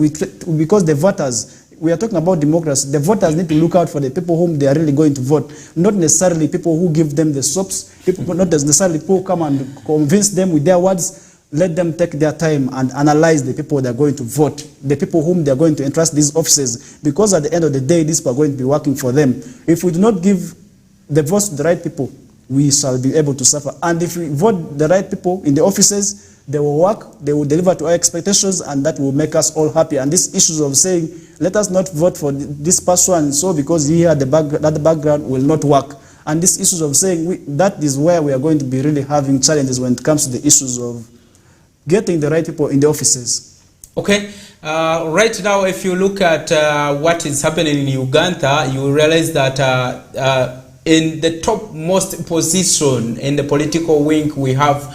because the voters, we are talking about democracy, the voters need to look out for the people whom they are really going to vote, not necessarily people who give them the soaps, people not necessarily people who come and convince them with their words. Let them take their time and analyze the people they are going to vote, the people whom they are going to entrust these offices, because at the end of the day, these people are going to be working for them. If we do not give the votes to the right people, we shall be able to suffer. And if we vote the right people in the offices, they will work, they will deliver to our expectations, and that will make us all happy. And these issues of saying, let us not vote for this person, so because he had the background will not work. And these issues of saying, that is where we are going to be really having challenges when it comes to the issues of getting the right people in the offices. Okay. Right now, if you look at what is happening in Uganda, you realize that in the topmost position in the political wing, we have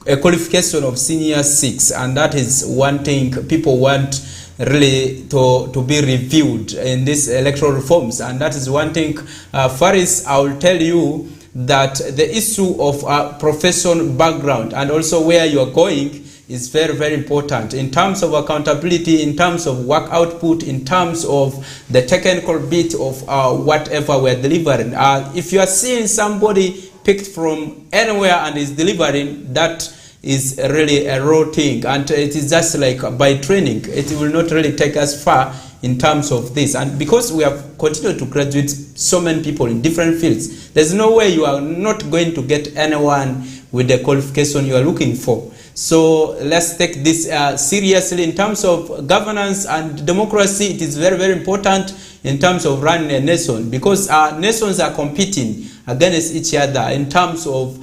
a qualification of senior 6, and that is one thing people want really to be reviewed in these electoral reforms. And that is one thing, Faris, I will tell you that the issue of profession background and also where you are going is very, very important in terms of accountability, in terms of work output, in terms of the technical bit of whatever we're delivering. If you are seeing somebody picked from anywhere and is delivering, that is really a raw thing, and it is just like by training. It will not really take us far in terms of this. And because we have continued to graduate so many people in different fields, there's no way you are not going to get anyone with the qualification you are looking for. So let's take this seriously in terms of governance and democracy. It is very, very important in terms of running a nation, because nations are competing against each other in terms of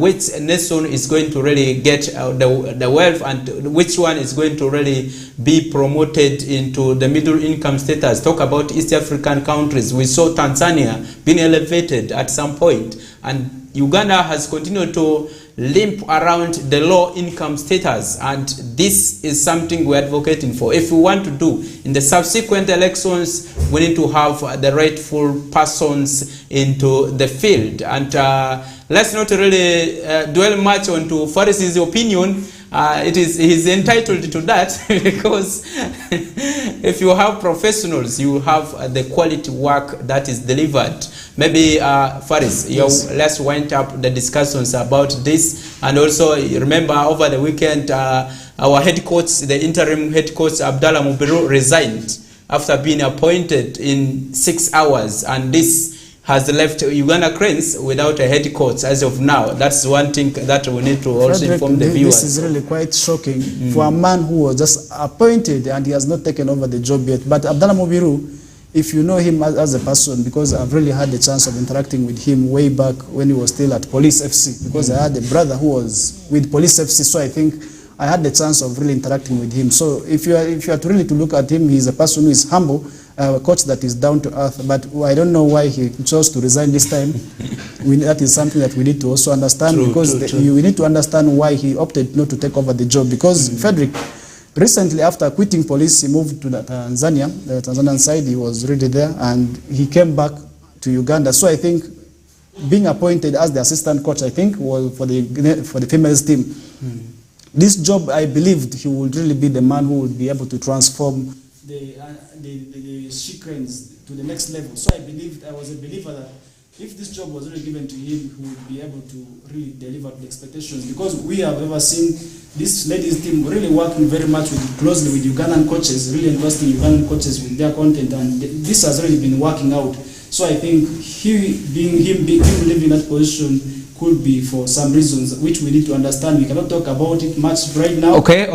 which nation is going to really get the wealth and which one is going to really be promoted into the middle income status. Talk about East African countries. We saw Tanzania being elevated at some point, and Uganda has continued to limp around the low income status, and this is something we're advocating for. If we want to do in the subsequent elections, we need to have the rightful persons into the field. And let's not really dwell much onto Faris's opinion. He's entitled to that because if you have professionals, you have the quality work that is delivered. Maybe Faris, yes. Let's wind up the discussions about this. And also remember, over the weekend, our head coach, the interim head coach Abdallah Mubiru, resigned after being appointed in 6 hours, and this has left Uganda Cranes without a head coach as of now. That's one thing that we need to also Frederick, inform the viewers. This is really quite shocking for a man who was just appointed and he has not taken over the job yet. But Abdallah Mubiru, if you know him as a person, because I've really had the chance of interacting with him way back when he was still at Police FC, because I had a brother who was with Police FC, so I think I had the chance of really interacting with him. So if you are to really to look at him, he's a person who is humble, a coach that is down to earth. But I don't know why he chose to resign this time. That is something that we need to also understand, because we need to understand why he opted not to take over the job. Because Frederick, recently after quitting police, he moved to Tanzania, the Tanzanian side. He was really there, and he came back to Uganda. So I think being appointed as the assistant coach, I think, was for the females team. This job, I believed he would really be the man who would be able to transform the she cranes to the next level. So I was a believer that if this job was really given to him, he would be able to really deliver the expectations. Because we have ever seen this ladies team really working very much closely with Ugandan coaches, really entrusting Ugandan coaches with their content, and this has really been working out. So I think him living in that position could be for some reasons which we need to understand. We cannot talk about it much right now. Okay.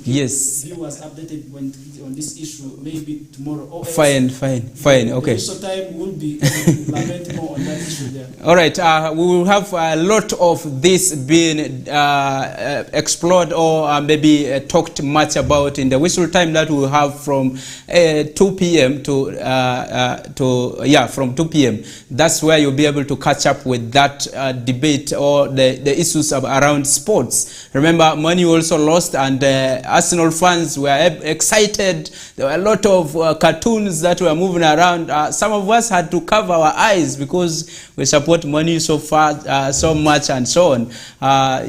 Yes. Viewers updated on this issue maybe tomorrow. Or Fine. Okay. So time will be lament more on that issue there. All right. We will have a lot of this being explored or maybe talked much about in the whistle time that we will have from 2 p.m. from 2 p.m. That's where you'll be able to catch up with that debate or the issues around sports. Remember, Manu also lost, and Arsenal fans were excited. There were a lot of cartoons that were moving around. Some of us had to cover our eyes because we support Manu so much and so on.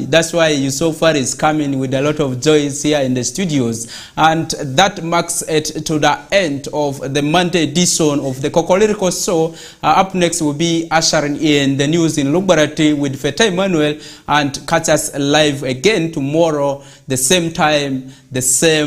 That's why you so far is coming with a lot of joys here in the studios. And that marks it to the end of the Monday edition of the KOKOLIRIKO show. Up next will be ushering in the news in Lubarati with Feta Emmanuel, and catch us live again tomorrow, the same time, the same